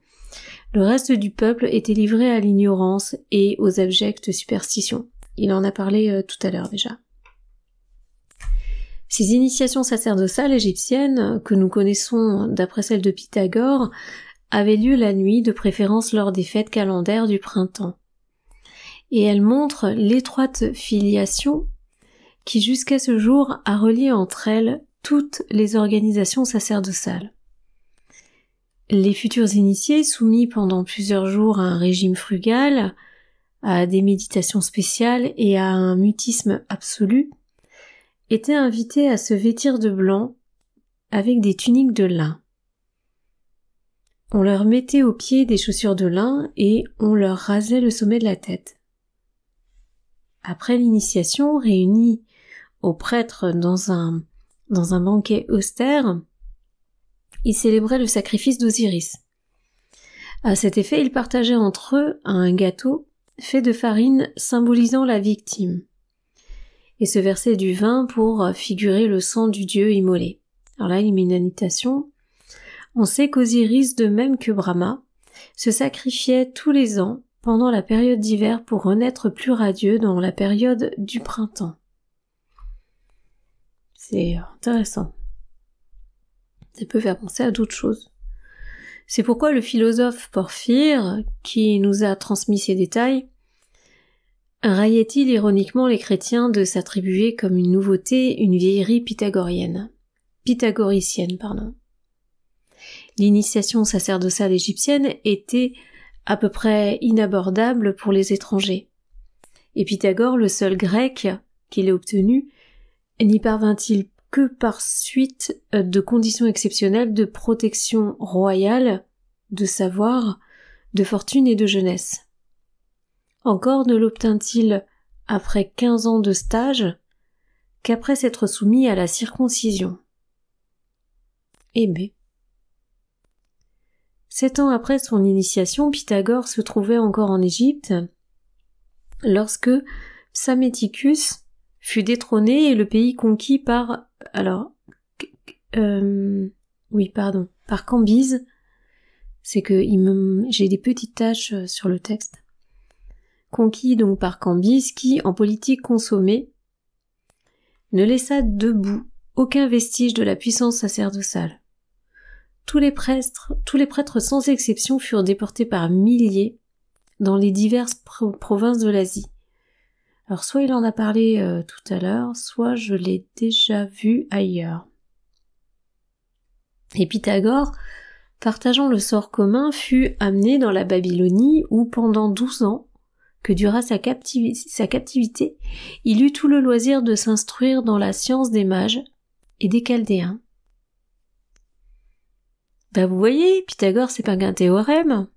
le reste du peuple était livré à l'ignorance et aux abjectes superstitions. Il en a parlé tout à l'heure déjà. Ces initiations sacerdotales égyptiennes, que nous connaissons d'après celles de Pythagore, avaient lieu la nuit, de préférence lors des fêtes calendaires du printemps. Et elles montrent l'étroite filiation qui jusqu'à ce jour a relié entre elles toutes les organisations sacerdotales. Les futurs initiés, soumis pendant plusieurs jours à un régime frugal, à des méditations spéciales et à un mutisme absolu, étaient invités à se vêtir de blanc, avec des tuniques de lin. On leur mettait aux pieds des chaussures de lin et on leur rasait le sommet de la tête. Après l'initiation, réunis aux prêtres dans un banquet austère, ils célébraient le sacrifice d'Osiris. À cet effet, ils partageaient entre eux un gâteau fait de farine symbolisant la victime, et se versaient du vin pour figurer le sang du dieu immolé. Alors là, il met une annotation. On sait qu'Osiris, de même que Brahma, se sacrifiait tous les ans pendant la période d'hiver pour renaître plus radieux dans la période du printemps. C'est intéressant. Ça peut faire penser à d'autres choses. C'est pourquoi le philosophe Porphyre, qui nous a transmis ces détails, raillait-il ironiquement les chrétiens de s'attribuer comme une nouveauté une vieillerie pythagoricienne. L'initiation sacerdotale égyptienne était à peu près inabordable pour les étrangers. Et Pythagore, le seul grec qui l'ait obtenu, n'y parvint-il que par suite de conditions exceptionnelles de protection royale, de savoir, de fortune et de jeunesse. Encore ne l'obtint-il après 15 ans de stage qu'après s'être soumis à la circoncision. Eh bien. 7 ans après son initiation, Pythagore se trouvait encore en Égypte lorsque Psaméticus fut détrôné et le pays conquis par par Cambyse. C'est que j'ai des petites taches sur le texte. Conquis donc par Cambyse qui, en politique consommée, ne laissa debout aucun vestige de la puissance sacerdotale. Tous les prêtres sans exception furent déportés par milliers dans les diverses provinces de l'Asie. Alors soit il en a parlé tout à l'heure, soit je l'ai déjà vu ailleurs. Et Pythagore, partageant le sort commun, fut amené dans la Babylonie où pendant 12 ans, que dura sa captivité, il eut tout le loisir de s'instruire dans la science des mages et des Chaldéens. Vous voyez, Pythagore c'est pas qu'un théorème.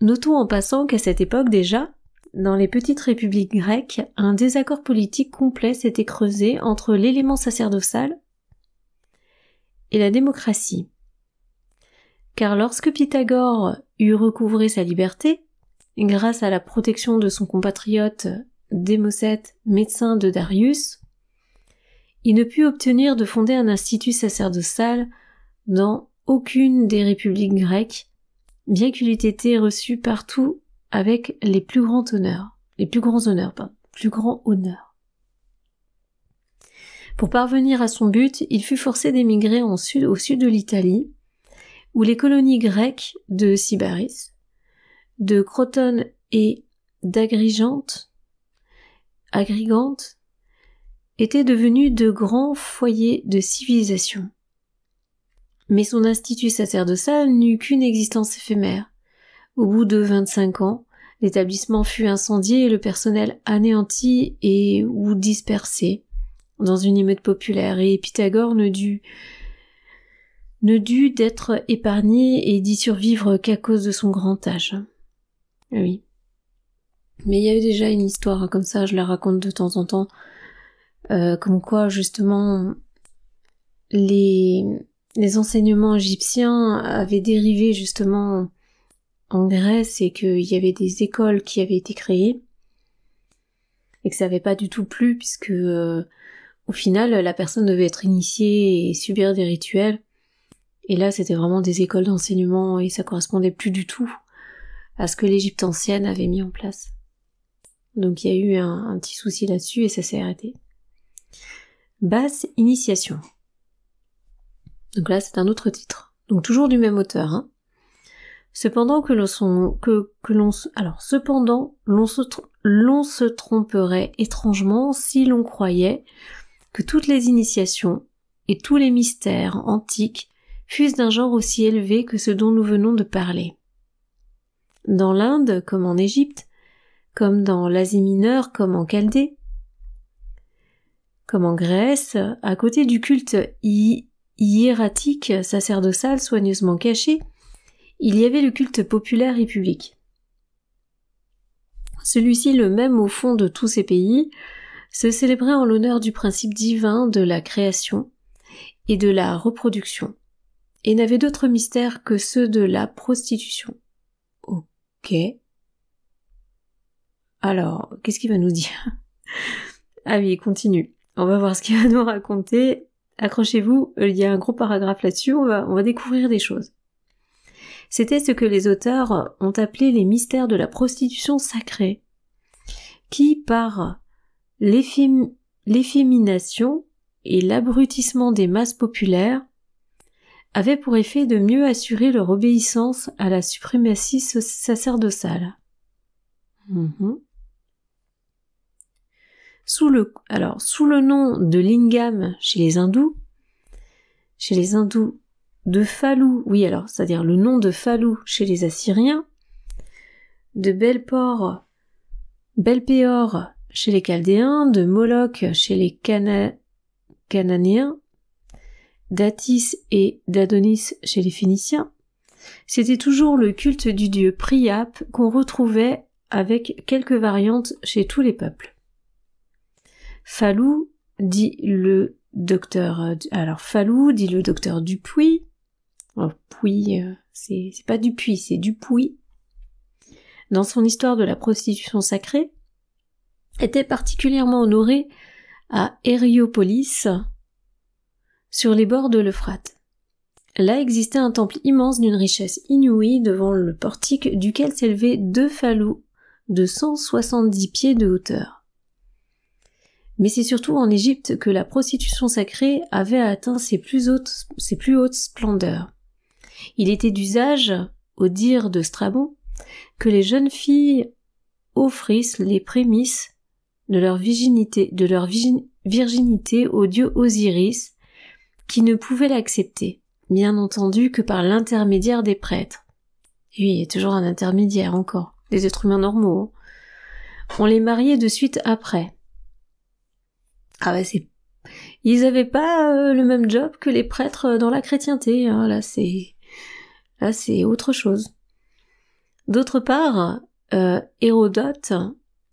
Notons en passant qu'à cette époque déjà, dans les petites républiques grecques, un désaccord politique complet s'était creusé entre l'élément sacerdotal et la démocratie. Car lorsque Pythagore eut recouvré sa liberté, grâce à la protection de son compatriote Démocète, médecin de Darius, il ne put obtenir de fonder un institut sacerdotal dans aucune des républiques grecques, bien qu'il eût été reçu partout avec les plus grands honneurs. Pour parvenir à son but, il fut forcé d'émigrer au sud de l'Italie, où les colonies grecques de Sybaris, de Crotone et d'Agrigente étaient devenus de grands foyers de civilisation. Mais son institut sacerdotal n'eut qu'une existence éphémère. Au bout de 25 ans, l'établissement fut incendié et le personnel anéanti ou dispersé dans une émeute populaire, et Pythagore ne dut d'être épargné et d'y survivre qu'à cause de son grand âge. Oui. Mais il y avait déjà une histoire comme ça, je la raconte de temps en temps, comme quoi justement les enseignements égyptiens avaient dérivé justement en Grèce et qu'il y avait des écoles qui avaient été créées et que ça n'avait pas du tout plu puisque au final la personne devait être initiée et subir des rituels, et là c'était vraiment des écoles d'enseignement et ça correspondait plus du tout à ce que l'Égypte ancienne avait mis en place. Donc il y a eu un petit souci là-dessus et ça s'est arrêté. Basse initiation. Donc là c'est un autre titre. Donc toujours du même auteur, hein. Cependant l'on se tromperait étrangement si l'on croyait que toutes les initiations et tous les mystères antiques fussent d'un genre aussi élevé que ce dont nous venons de parler. Dans l'Inde, comme en Égypte, comme dans l'Asie mineure, comme en Chaldée, comme en Grèce, à côté du culte hiératique sacerdotal soigneusement caché, il y avait le culte populaire et public. Celui-ci, le même au fond de tous ces pays, se célébrait en l'honneur du principe divin de la création et de la reproduction, et n'avait d'autre mystère que ceux de la prostitution. Ok. Alors, qu'est-ce qu'il va nous dire? Ah oui, il continue. On va voir ce qu'il va nous raconter. Accrochez-vous, il y a un gros paragraphe là-dessus, on va découvrir des choses. C'était ce que les auteurs ont appelé les mystères de la prostitution sacrée, qui, par l'effémination et l'abrutissement des masses populaires, avaient pour effet de mieux assurer leur obéissance à la suprématie sacerdotale. Sous le nom de lingam chez les hindous, de Phalou, c'est-à-dire le nom de Phalou chez les Assyriens, de Belpéor chez les Chaldéens, de Moloch chez les Cananéens, d'Atis et d'Adonis chez les Phéniciens, c'était toujours le culte du dieu Priap qu'on retrouvait avec quelques variantes chez tous les peuples. Phalou, dit le docteur Dupuy. Puy, c'est pas Dupuy, c'est Dupuy. Dans son histoire de la prostitution sacrée, était particulièrement honoré à Hériopolis, sur les bords de l'Euphrate. Là existait un temple immense d'une richesse inouïe devant le portique duquel s'élevaient 2 phalous de 170 pieds de hauteur. Mais c'est surtout en Égypte que la prostitution sacrée avait atteint ses plus hautes splendeurs. Il était d'usage, au dire de Strabon, que les jeunes filles offrissent les prémices de leur virginité au dieu Osiris, qui ne pouvait l'accepter, bien entendu que par l'intermédiaire des prêtres. Et oui, il y a toujours un intermédiaire encore, les êtres humains normaux. On les mariait de suite après. Ah bah ils avaient pas le même job que les prêtres dans la chrétienté, hein. Là c'est autre chose. D'autre part, Hérodote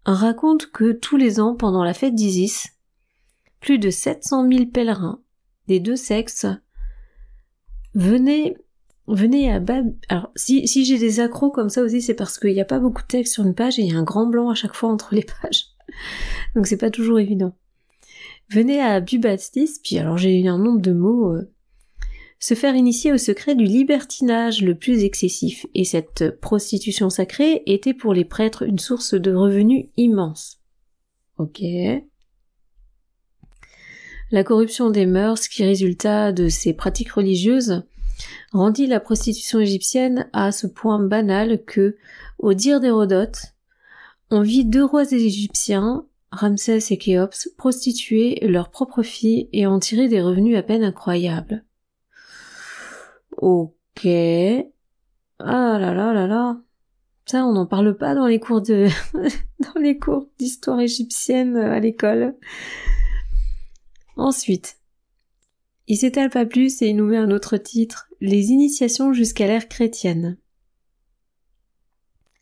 raconte que tous les ans, pendant la fête d'Isis, plus de 700 000 pèlerins des deux sexes venaient à Bab... Alors, si j'ai des accros comme ça aussi, c'est parce qu'il n'y a pas beaucoup de texte sur une page et il y a un grand blanc à chaque fois entre les pages. Donc c'est pas toujours évident. Venaient à Bubastis, puis alors j'ai eu un nombre de mots, se faire initier au secret du libertinage le plus excessif, et cette prostitution sacrée était pour les prêtres une source de revenus immense. Ok. La corruption des mœurs qui résulta de ces pratiques religieuses rendit la prostitution égyptienne à ce point banal que, au dire d'Hérodote, on vit 2 rois égyptiens, Ramsès et Khéops, prostituer leurs propres filles et en tirer des revenus à peine incroyables. Ok. Ah là là là là. Ça, on n'en parle pas dans les cours dans les cours d'histoire égyptienne à l'école. Ensuite, il s'étale pas plus et il nous met un autre titre, les initiations jusqu'à l'ère chrétienne.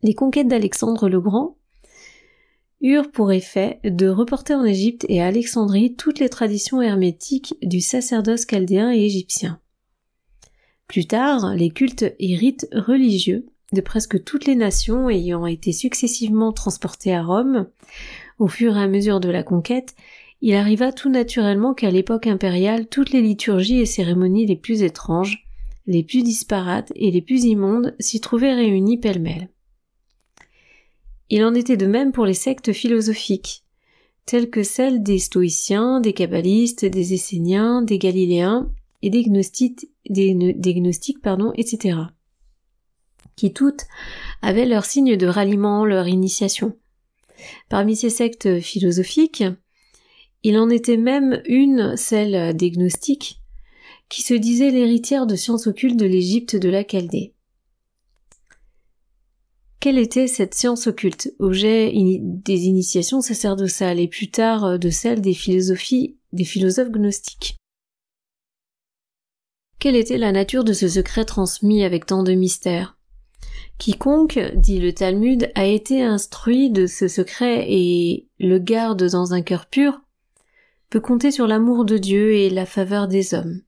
Les conquêtes d'Alexandre le Grand eurent pour effet de reporter en Égypte et à Alexandrie toutes les traditions hermétiques du sacerdoce chaldéen et égyptien. Plus tard, les cultes et rites religieux de presque toutes les nations ayant été successivement transportés à Rome, au fur et à mesure de la conquête, il arriva tout naturellement qu'à l'époque impériale, toutes les liturgies et cérémonies les plus étranges, les plus disparates et les plus immondes s'y trouvaient réunies pêle-mêle. Il en était de même pour les sectes philosophiques, telles que celles des stoïciens, des kabbalistes, des esséniens, des galiléens et des gnostiques, etc., qui toutes avaient leur signe de ralliement, leur initiation. Parmi ces sectes philosophiques, il en était même une, celle des gnostiques, qui se disait l'héritière de sciences occultes de l'Égypte de la Chaldée. Quelle était cette science occulte, objet des initiations sacerdotales et plus tard de celle des philosophies des philosophes gnostiques. Quelle était la nature de ce secret transmis avec tant de mystère? Quiconque, dit le Talmud, a été instruit de ce secret et le garde dans un cœur pur, peut compter sur l'amour de Dieu et la faveur des hommes.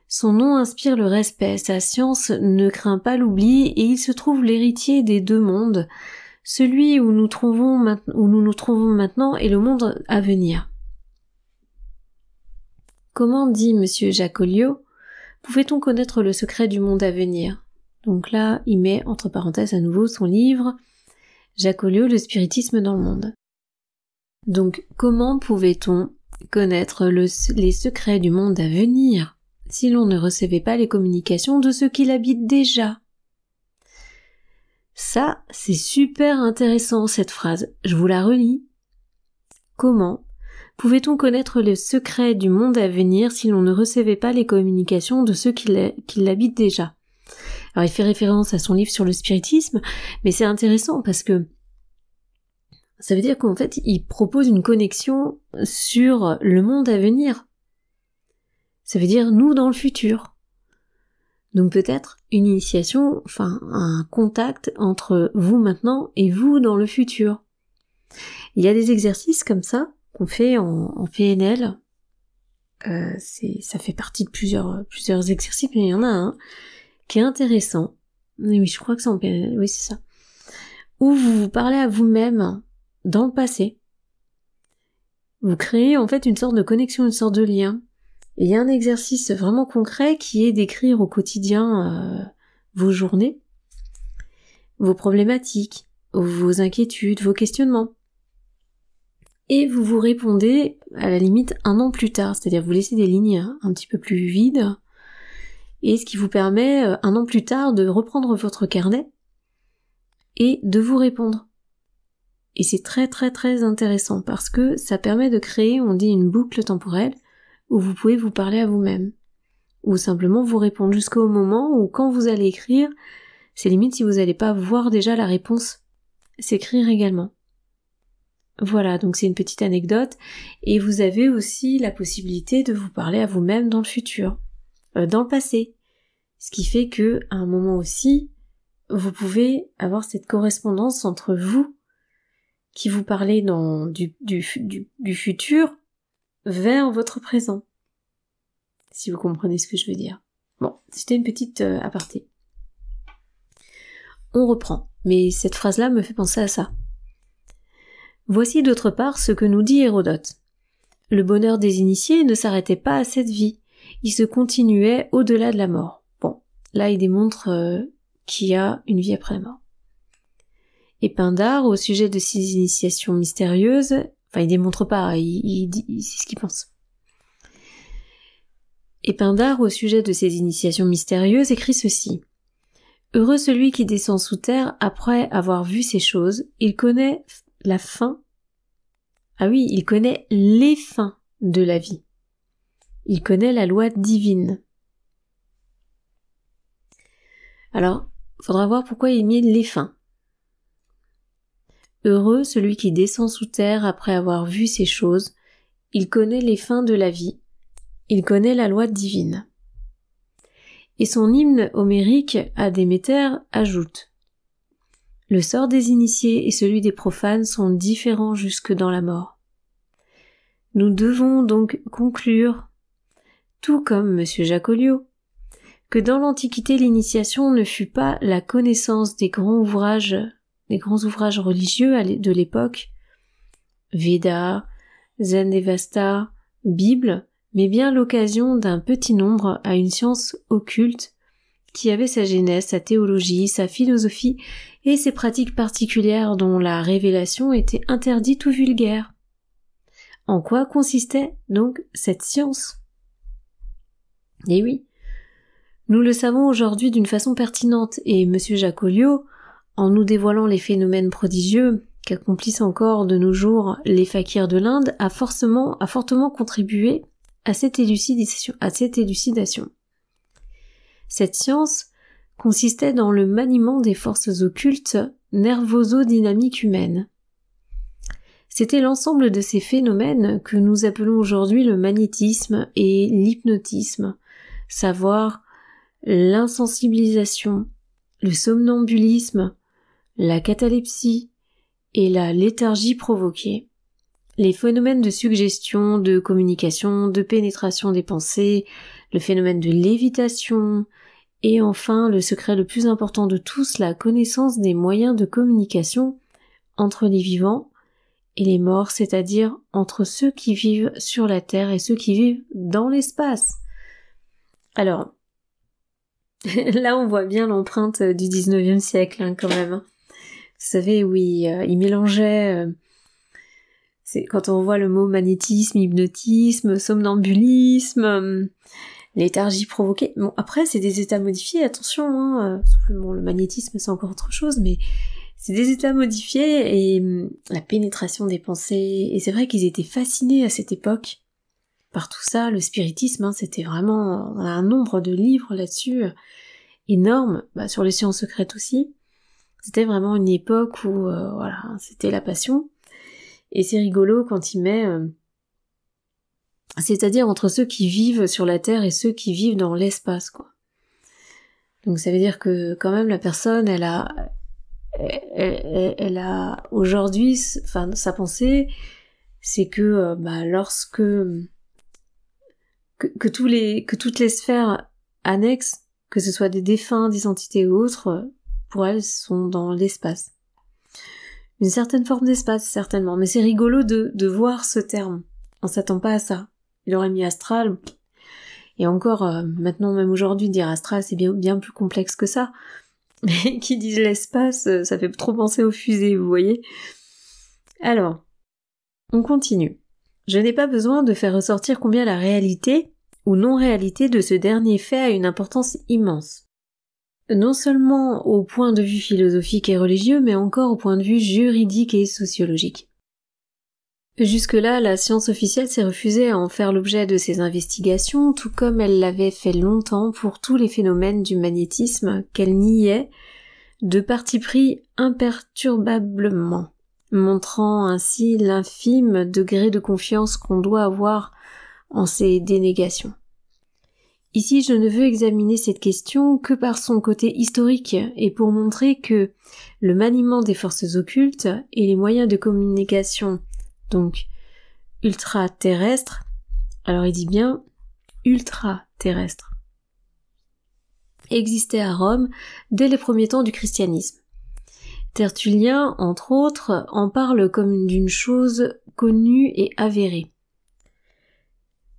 Son nom inspire le respect, sa science ne craint pas l'oubli et il se trouve l'héritier des deux mondes, celui où nous nous trouvons maintenant et le monde à venir. Comment, dit Monsieur Jacolliot, pouvait-on connaître le secret du monde à venir? Donc là, il met entre parenthèses à nouveau son livre Jacolliot, le spiritisme dans le monde. Donc, comment pouvait-on connaître les secrets du monde à venir si l'on ne recevait pas les communications de ceux qui l'habitent déjà? Ça, c'est super intéressant cette phrase. Je vous la relis. Comment pouvait-on connaître les secrets du monde à venir si l'on ne recevait pas les communications de ceux qui l'habitent déjà? Alors il fait référence à son livre sur le spiritisme, mais c'est intéressant parce que ça veut dire qu'en fait il propose une connexion sur le monde à venir. Ça veut dire nous dans le futur. Donc peut-être une initiation, enfin un contact entre vous maintenant et vous dans le futur. Il y a des exercices comme ça qu'on fait en PNL. Ça fait partie de plusieurs exercices, mais il y en a un qui est intéressant. Oui, je crois que c'est en PNL, oui c'est ça. Où vous vous parlez à vous-même dans le passé. Vous créez en fait une sorte de connexion, une sorte de lien. Et il y a un exercice vraiment concret qui est d'écrire au quotidien vos journées, vos problématiques, vos inquiétudes, vos questionnements. Et vous vous répondez à la limite 1 an plus tard, c'est-à-dire vous laissez des lignes un petit peu plus vides, et ce qui vous permet 1 an plus tard de reprendre votre carnet et de vous répondre. Et c'est très très très intéressant parce que ça permet de créer, on dit, une boucle temporelle où vous pouvez vous parler à vous-même. Ou simplement vous répondre jusqu'au moment où quand vous allez écrire, c'est limite si vous n'allez pas voir déjà la réponse, s'écrire également. Voilà, donc c'est une petite anecdote. Et vous avez aussi la possibilité de vous parler à vous-même dans le futur. Dans le passé. Ce qui fait que, à un moment aussi, vous pouvez avoir cette correspondance entre vous, qui vous parlez du futur, vers votre présent. Si vous comprenez ce que je veux dire. Bon, c'était une petite aparté. On reprend, mais cette phrase-là me fait penser à ça. Voici d'autre part ce que nous dit Hérodote. Le bonheur des initiés ne s'arrêtait pas à cette vie. Il se continuait au-delà de la mort. Bon, là il démontre qu'il y a une vie après la mort. Et Pindare, au sujet de ces initiations mystérieuses, enfin il démontre pas, il dit, c'est ce qu'il pense. Et Pindare, au sujet de ces initiations mystérieuses, écrit ceci. Heureux celui qui descend sous terre après avoir vu ces choses, il connaît la fin. Ah oui, il connaît les fins de la vie. Il connaît la loi divine. Alors, faudra voir pourquoi il met les fins. Heureux celui qui descend sous terre après avoir vu ces choses, il connaît les fins de la vie, il connaît la loi divine. Et son hymne homérique à Déméter ajoute: le sort des initiés et celui des profanes sont différents jusque dans la mort. Nous devons donc conclure, tout comme M. Jacolliot, que dans l'Antiquité l'initiation ne fut pas la connaissance des grands ouvrages religieux de l'époque, Védas, Zendavesta, Bible, mais bien l'occasion d'un petit nombre à une science occulte qui avait sa genèse, sa théologie, sa philosophie et ses pratiques particulières dont la révélation était interdite ou vulgaire. En quoi consistait donc cette science? Eh oui, nous le savons aujourd'hui d'une façon pertinente et M. Jacolliot, en nous dévoilant les phénomènes prodigieux qu'accomplissent encore de nos jours les fakirs de l'Inde, a fortement contribué à cette élucidation. Cette science consistait dans le maniement des forces occultes nervoso-dynamiques humaines. C'était l'ensemble de ces phénomènes que nous appelons aujourd'hui le magnétisme et l'hypnotisme, savoir l'insensibilisation, le somnambulisme, la catalepsie et la léthargie provoquée, les phénomènes de suggestion, de communication, de pénétration des pensées, le phénomène de lévitation, et enfin le secret le plus important de tous, la connaissance des moyens de communication entre les vivants et les morts, c'est-à-dire entre ceux qui vivent sur la Terre et ceux qui vivent dans l'espace. Alors, là on voit bien l'empreinte du 19e siècle quand même. Vous savez, oui, il mélangeait... c'est quand on voit le mot magnétisme, hypnotisme, somnambulisme, léthargie provoquée. Bon, après, c'est des états modifiés, attention, bon, le magnétisme, c'est encore autre chose, mais c'est des états modifiés et la pénétration des pensées. Et c'est vrai qu'ils étaient fascinés à cette époque par tout ça. Le spiritisme, c'était vraiment... On a un nombre de livres là-dessus énorme, sur les sciences secrètes aussi. C'était vraiment une époque où, voilà, c'était la passion. Et c'est rigolo quand il met... c'est-à-dire entre ceux qui vivent sur la Terre et ceux qui vivent dans l'espace, quoi. Donc ça veut dire que quand même la personne, elle a aujourd'hui, enfin sa pensée, c'est que lorsque que toutes les sphères annexes, que ce soit des défunts, des entités ou autres, pour elles sont dans l'espace. Une certaine forme d'espace, certainement, mais c'est rigolo de voir ce terme. On s'attend pas à ça. Il aurait mis astral, et encore, maintenant, même aujourd'hui, dire astral, c'est bien plus complexe que ça. Mais qui disent l'espace, ça fait trop penser aux fusées, vous voyez. Alors, on continue. Je n'ai pas besoin de faire ressortir combien la réalité, ou non-réalité de ce dernier fait a une importance immense. Non seulement au point de vue philosophique et religieux, mais encore au point de vue juridique et sociologique. Jusque-là, la science officielle s'est refusée à en faire l'objet de ses investigations, tout comme elle l'avait fait longtemps pour tous les phénomènes du magnétisme qu'elle niait, de parti pris imperturbablement, montrant ainsi l'infime degré de confiance qu'on doit avoir en ces dénégations. Ici, je ne veux examiner cette question que par son côté historique et pour montrer que le maniement des forces occultes et les moyens de communication, donc ultra-terrestres, alors il dit bien ultra-terrestres, existait à Rome dès les premiers temps du christianisme. Tertullien, entre autres, en parle comme d'une chose connue et avérée.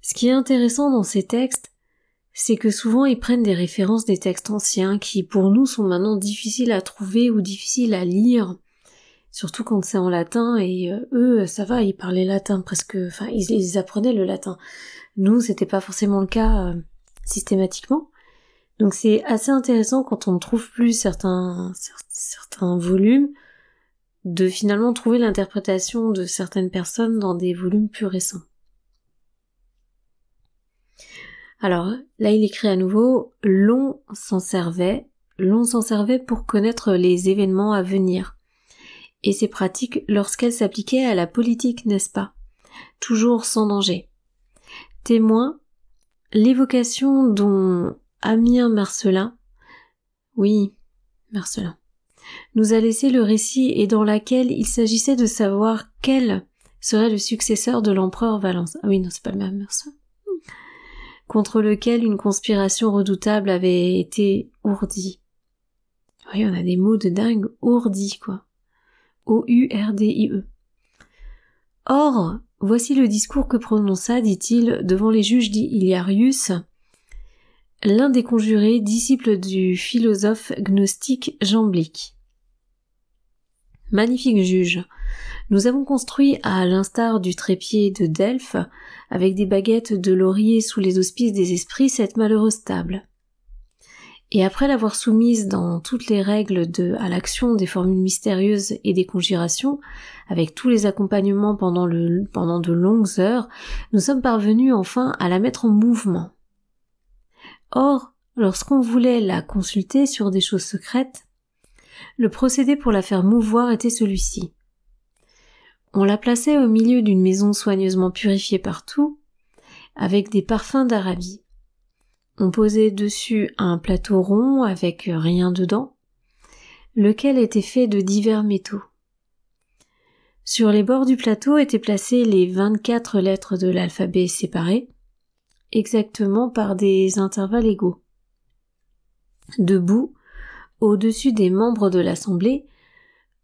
Ce qui est intéressant dans ces textes, c'est que souvent ils prennent des références des textes anciens qui pour nous sont maintenant difficiles à trouver ou difficiles à lire, surtout quand c'est en latin, et eux, ça va, ils parlaient latin presque, enfin ils apprenaient le latin. Nous, c'était pas forcément le cas systématiquement. Donc c'est assez intéressant quand on ne trouve plus certains volumes, de finalement trouver l'interprétation de certaines personnes dans des volumes plus récents. Alors, là il écrit à nouveau « l'on s'en servait pour connaître les événements à venir. Et c'est pratique lorsqu'elle s'appliquait à la politique, n'est-ce pas? Toujours sans danger. Témoin, l'évocation dont Ammien Marcellin, oui, Marcellin, nous a laissé le récit et dans laquelle il s'agissait de savoir quel serait le successeur de l'empereur Valens. Ah oui, non, c'est pas le même Marcellin. Contre lequel une conspiration redoutable avait été ourdie. Oui, on a des mots de dingue, ourdie, quoi. O-U-R-D-I-E. Or, voici le discours que prononça, dit-il, devant les juges d'Hilarius, l'un des conjurés, disciple du philosophe gnostique Jamblique. Magnifique juge, nous avons construit, à l'instar du trépied de Delphes, avec des baguettes de laurier sous les auspices des esprits, cette malheureuse table. Et après l'avoir soumise dans toutes les règles à l'action des formules mystérieuses et des conjurations, avec tous les accompagnements pendant de longues heures, nous sommes parvenus enfin à la mettre en mouvement. Or, lorsqu'on voulait la consulter sur des choses secrètes, le procédé pour la faire mouvoir était celui-ci. On la plaçait au milieu d'une maison soigneusement purifiée partout, avec des parfums d'Arabie. On posait dessus un plateau rond avec rien dedans, lequel était fait de divers métaux. Sur les bords du plateau étaient placées les 24 lettres de l'alphabet séparées, exactement par des intervalles égaux. Debout, au-dessus des membres de l'assemblée,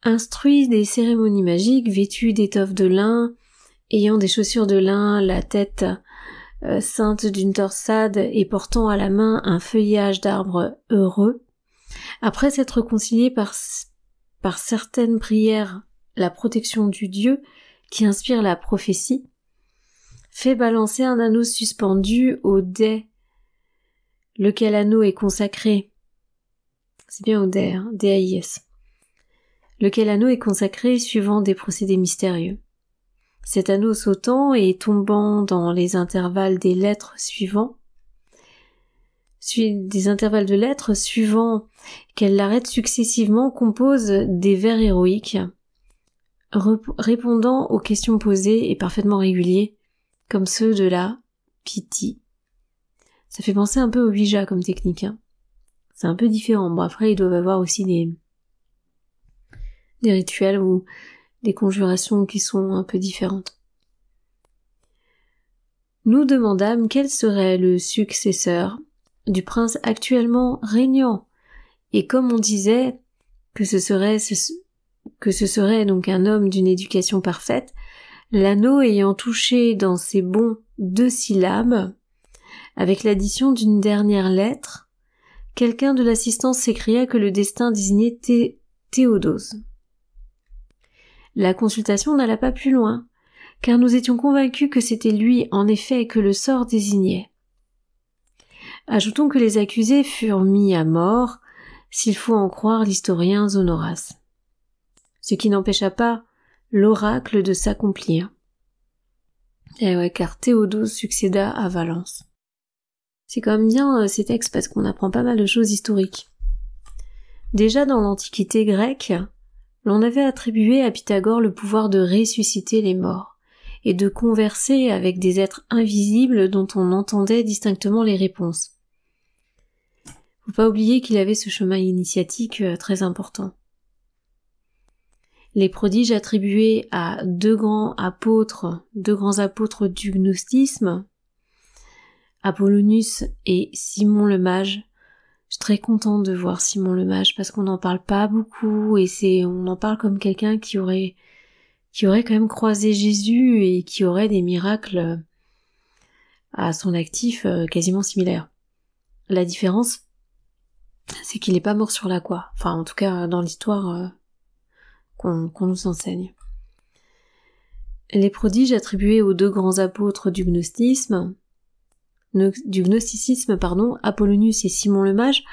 instruits des cérémonies magiques, vêtus d'étoffes de lin, ayant des chaussures de lin, la tête ceinte d'une torsade et portant à la main un feuillage d'arbre heureux, après s'être conciliés par certaines prières la protection du Dieu qui inspire la prophétie, fait balancer un anneau suspendu au dais, lequel anneau est consacré, c'est bien au dais, D-A-I-S, lequel anneau est consacré suivant des procédés mystérieux. Cet anneau sautant et tombant dans les intervalles des lettres suivants, qu'elle l'arrête successivement, compose des vers héroïques, répondant aux questions posées et parfaitement réguliers, comme ceux de la piti. Ça fait penser un peu au Ouija comme technique, hein. C'est un peu différent. Bon, après, ils doivent avoir aussi des rituels ou des conjurations qui sont un peu différentes. Nous demandâmes quel serait le successeur du prince actuellement régnant, et comme on disait que ce serait donc un homme d'une éducation parfaite, l'anneau ayant touché dans ses bons 2 syllabes, avec l'addition d'une dernière lettre, quelqu'un de l'assistance s'écria que le destin désignait Théodose. La consultation n'alla pas plus loin, car nous étions convaincus que c'était lui, en effet, que le sort désignait. Ajoutons que les accusés furent mis à mort, s'il faut en croire l'historien Zonoras, ce qui n'empêcha pas l'oracle de s'accomplir. Eh ouais, car Théodose succéda à Valence. C'est quand même bien ces textes parce qu'on apprend pas mal de choses historiques. Déjà dans l'Antiquité grecque, l'on avait attribué à Pythagore le pouvoir de ressusciter les morts et de converser avec des êtres invisibles dont on entendait distinctement les réponses. Faut pas oublier qu'il avait ce chemin initiatique très important. Les prodiges attribués à deux grands apôtres du gnostisme, Apollonius et Simon le Mage. Je suis très contente de voir Simon le Mage parce qu'on n'en parle pas beaucoup et on en parle comme quelqu'un qui aurait quand même croisé Jésus et qui aurait des miracles à son actif quasiment similaires. La différence, c'est qu'il n'est pas mort sur la croix. Enfin, en tout cas, dans l'histoire qu'on nous enseigne. Les prodiges attribués aux deux grands apôtres du gnosticisme, Apollonius et Simon le Mage,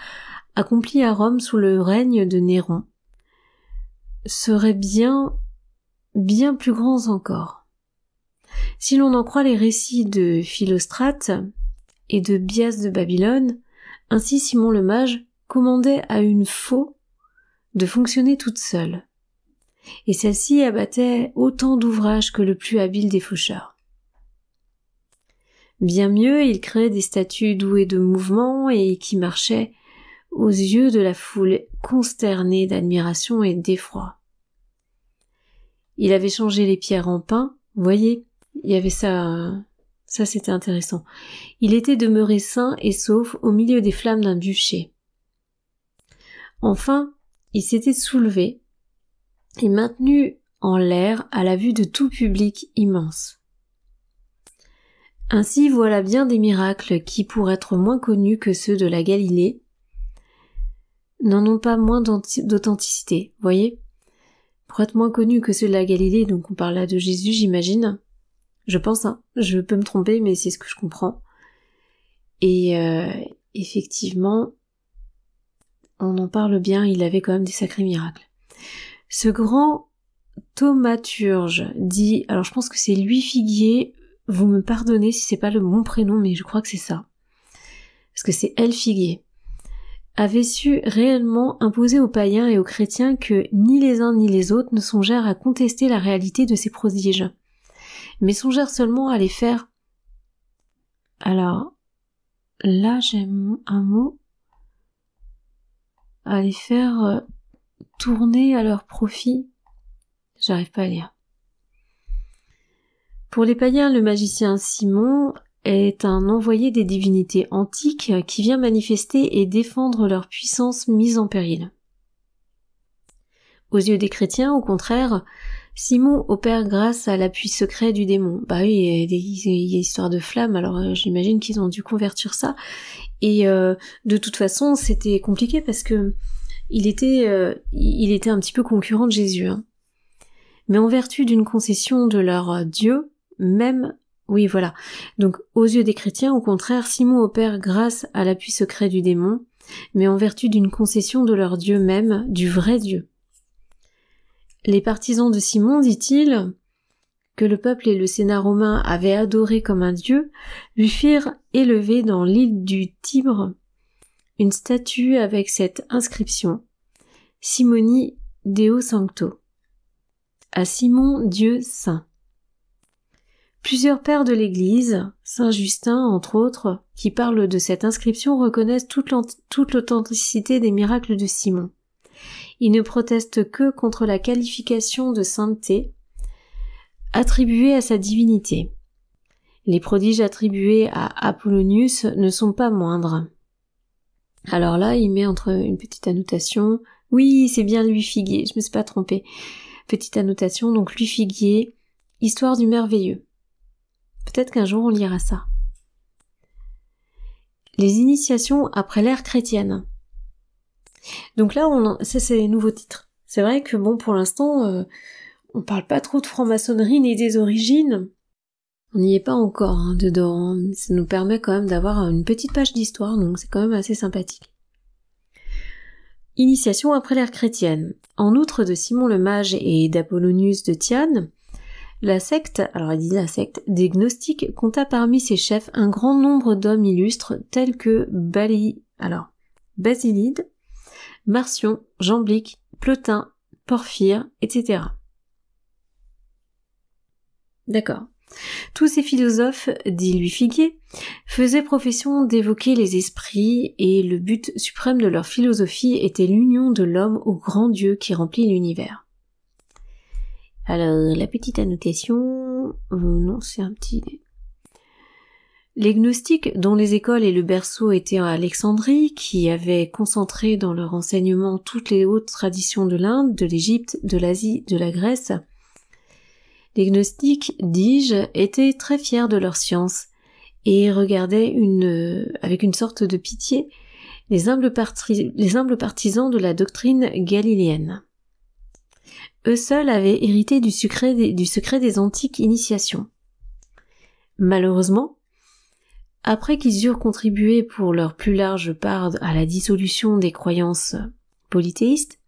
accomplis à Rome sous le règne de Néron, seraient bien plus grands encore. Si l'on en croit les récits de Philostrate et de Bias de Babylone, ainsi Simon le Mage commandait à une faux de fonctionner toute seule, et celle-ci abattait autant d'ouvrages que le plus habile des faucheurs. Bien mieux, il créait des statues douées de mouvement et qui marchaient aux yeux de la foule consternée d'admiration et d'effroi. Il avait changé les pierres en pain, vous voyez, il y avait ça c'était intéressant. Il était demeuré sain et sauf au milieu des flammes d'un bûcher. Enfin, il s'était soulevé et maintenu en l'air à la vue de tout public immense. Ainsi voilà bien des miracles qui, pour être moins connus que ceux de la Galilée, n'en ont pas moins d'authenticité, voyez. Pour être moins connus que ceux de la Galilée, donc on parle là de Jésus, j'imagine. Je pense, je peux me tromper, mais c'est ce que je comprends. Et effectivement, on en parle bien, il avait quand même des sacrés miracles. Ce grand thaumaturge dit, alors je pense que c'est Louis Figuier, vous me pardonnez si c'est pas le bon prénom, mais je crois que c'est ça. Parce que c'est L. Figuier. avait su réellement imposer aux païens et aux chrétiens que ni les uns ni les autres ne songèrent à contester la réalité de ces prodiges, mais songèrent seulement à les faire. Alors, là j'ai un mot, à les faire tourner à leur profit. J'arrive pas à lire. Pour les païens, le magicien Simon est un envoyé des divinités antiques qui vient manifester et défendre leur puissance mise en péril. Aux yeux des chrétiens, au contraire, Simon opère grâce à l'appui secret du démon. Bah oui, il y a histoire de flammes, alors j'imagine qu'ils ont dû convertir ça. Et de toute façon, c'était compliqué parce que il était un petit peu concurrent de Jésus. Hein. Mais en vertu d'une concession de leur Dieu, même, oui voilà. Donc aux yeux des chrétiens, au contraire, Simon opère grâce à l'appui secret du démon, mais en vertu d'une concession de leur Dieu même, du vrai Dieu. Les partisans de Simon, dit-il, que le peuple et le Sénat romain avaient adoré comme un dieu, lui firent élever dans l'île du Tibre une statue avec cette inscription « Simoni Deo Sancto » à Simon Dieu Saint. Plusieurs pères de l'Église, Saint Justin entre autres, qui parlent de cette inscription reconnaissent toute l'authenticité des miracles de Simon. Ils ne protestent que contre la qualification de sainteté attribuée à sa divinité. Les prodiges attribués à Apollonius ne sont pas moindres. Alors là, il met entre une petite annotation, oui, c'est bien Louis Figuier, je me suis pas trompée. Petite annotation, donc Louis Figuier, Histoire du merveilleux. Peut-être qu'un jour on lira ça. Les initiations après l'ère chrétienne. Donc là, ça c'est les nouveaux titres. C'est vrai que bon, pour l'instant, on parle pas trop de franc-maçonnerie ni des origines. On n'y est pas encore dedans. Ça nous permet quand même d'avoir une petite page d'histoire, donc c'est quand même assez sympathique. Initiation après l'ère chrétienne. En outre de Simon le Mage et d'Apollonius de Tyane, la secte des gnostiques compta parmi ses chefs un grand nombre d'hommes illustres tels que Basilide, Marcion, Jamblique, Plotin, Porphyre, etc. D'accord. Tous ces philosophes, dit Louis Figuier, faisaient profession d'évoquer les esprits et le but suprême de leur philosophie était l'union de l'homme au grand Dieu qui remplit l'univers. Alors, la petite annotation... non, c'est un petit... Les gnostiques, dont les écoles et le berceau étaient à Alexandrie, qui avaient concentré dans leur enseignement toutes les hautes traditions de l'Inde, de l'Égypte, de l'Asie, de la Grèce, les gnostiques, dis-je, étaient très fiers de leur science et regardaient avec une sorte de pitié les humbles partisans de la doctrine galiléenne. Eux seuls avaient hérité du secret des antiques initiations. Malheureusement, après qu'ils eurent contribué pour leur plus large part à la dissolution des croyances polythéistes,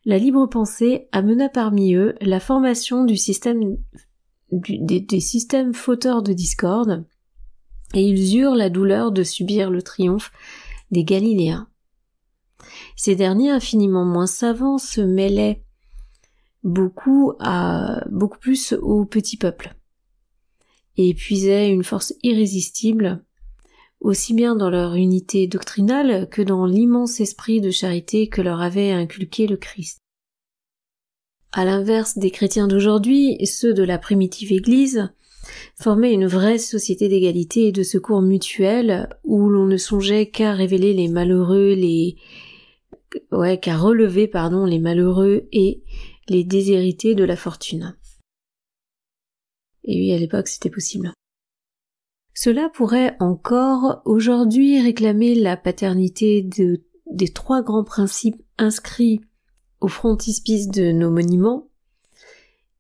la libre pensée amena parmi eux la formation des systèmes fauteurs de discorde, et ils eurent la douleur de subir le triomphe des Galiléens. Ces derniers, infiniment moins savants, se mêlaient beaucoup plus au petit peuple, et puisaient une force irrésistible, aussi bien dans leur unité doctrinale que dans l'immense esprit de charité que leur avait inculqué le Christ. À l'inverse des chrétiens d'aujourd'hui, ceux de la primitive Église formaient une vraie société d'égalité et de secours mutuel où l'on ne songeait qu'à révéler les malheureux, qu'à relever les malheureux et les déshérités de la fortune. Et oui, à l'époque, c'était possible. Cela pourrait encore aujourd'hui réclamer la paternité des trois grands principes inscrits au frontispice de nos monuments: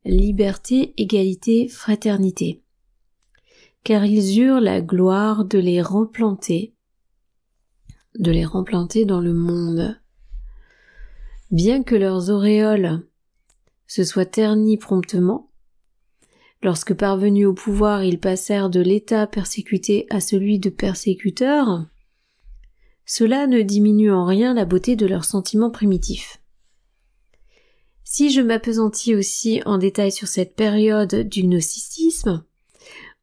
liberté, égalité, fraternité, car ils eurent la gloire de les replanter dans le monde. Bien que leurs auréoles se soient ternies promptement, lorsque parvenus au pouvoir, ils passèrent de l'état persécuté à celui de persécuteur, cela ne diminue en rien la beauté de leurs sentiments primitifs. Si je m'appesantis aussi en détail sur cette période du gnosticisme,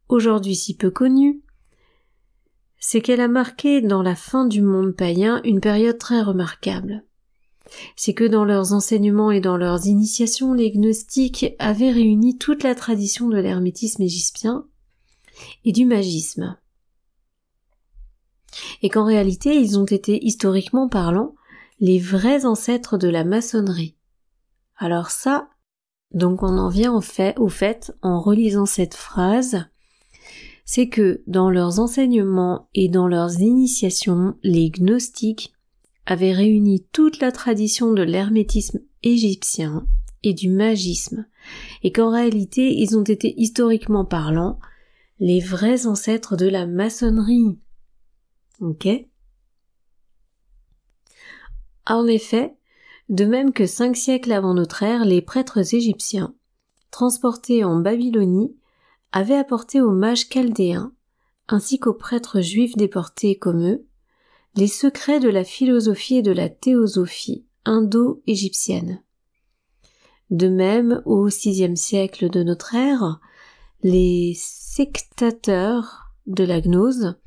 aujourd'hui si peu connue, c'est qu'elle a marqué dans la fin du monde païen une période très remarquable. C'est que dans leurs enseignements et dans leurs initiations, les gnostiques avaient réuni toute la tradition de l'hermétisme égyptien et du magisme. Et qu'en réalité, ils ont été, historiquement parlant, les vrais ancêtres de la maçonnerie. Alors ça, donc on en vient au fait, en relisant cette phrase, c'est que dans leurs enseignements et dans leurs initiations, les gnostiques avaient réuni toute la tradition de l'hermétisme égyptien et du magisme, et qu'en réalité, ils ont été historiquement parlant les vrais ancêtres de la maçonnerie. Ok ? En effet, de même que 5 siècles avant notre ère, les prêtres égyptiens, transportés en Babylonie, avaient apporté aux mages chaldéens, ainsi qu'aux prêtres juifs déportés comme eux, les secrets de la philosophie et de la théosophie indo-égyptienne. De même, au VIe siècle de notre ère, les sectateurs de la gnose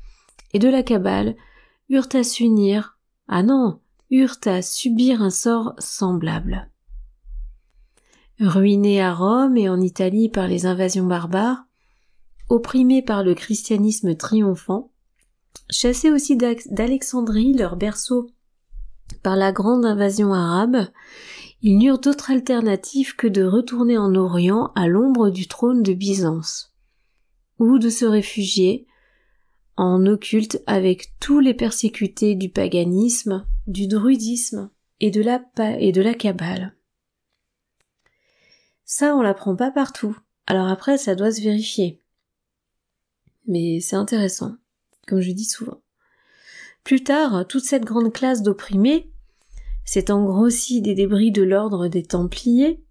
et de la Kabbale eurent à subir un sort semblable. Ruinés à Rome et en Italie par les invasions barbares, opprimés par le christianisme triomphant, chassés aussi d'Alexandrie, leur berceau, par la grande invasion arabe, ils n'eurent d'autre alternative que de retourner en Orient à l'ombre du trône de Byzance, ou de se réfugier en occulte avec tous les persécutés du paganisme, du druidisme et de la Kabbale. Ça, on l'apprend pas partout. Alors après, ça doit se vérifier. Mais c'est intéressant, comme je dis souvent. Plus tard, toute cette grande classe d'opprimés s'étant grossie des débris de l'ordre des Templiers.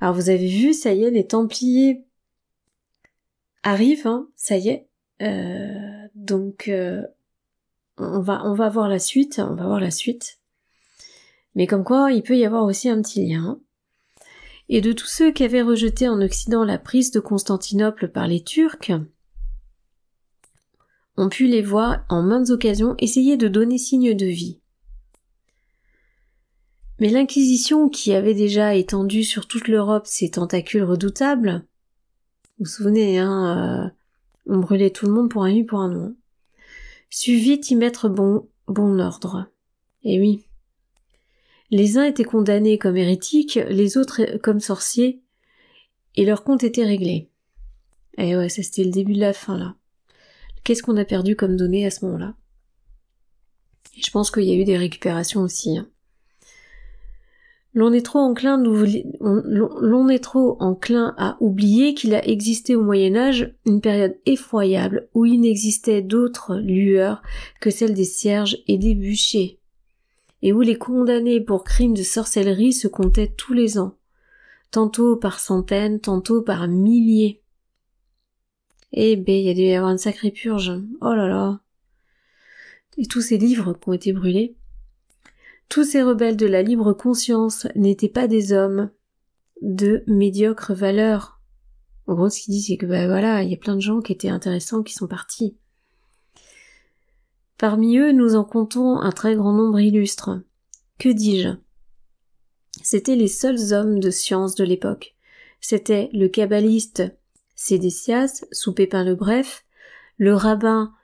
Alors vous avez vu, ça y est, les Templiers arrivent, ça y est. Donc on va voir la suite, Mais comme quoi, il peut y avoir aussi un petit lien. Et de tous ceux qui avaient rejeté en Occident la prise de Constantinople par les Turcs, on pu les voir en maintes occasions essayer de donner signe de vie. Mais l'Inquisition, qui avait déjà étendu sur toute l'Europe ses tentacules redoutables, vous vous souvenez, on brûlait tout le monde pour un oui, pour un non, sut vite y mettre bon ordre. Et oui. Les uns étaient condamnés comme hérétiques, les autres comme sorciers, et leur compte était réglé. Et ouais, ça c'était le début de la fin, là. Qu'est-ce qu'on a perdu comme données à ce moment-là? Et je pense qu'il y a eu des récupérations aussi. L'on est trop enclin à oublier qu'il a existé au Moyen-Âge une période effroyable où il n'existait d'autres lueurs que celles des cierges et des bûchers, et où les condamnés pour crimes de sorcellerie se comptaient tous les ans, tantôt par centaines, tantôt par milliers. Eh ben, il y a dû y avoir une sacrée purge. Oh là là. Et tous ces livres qui ont été brûlés. Tous ces rebelles de la libre conscience n'étaient pas des hommes de médiocre valeur. En gros, ce qu'il dit, c'est que il y a plein de gens qui étaient intéressants qui sont partis. Parmi eux, nous en comptons un très grand nombre illustres. Que dis-je? C'étaient les seuls hommes de science de l'époque. C'était le kabbaliste Sédécias, sous Pépin le Bref, le rabbin,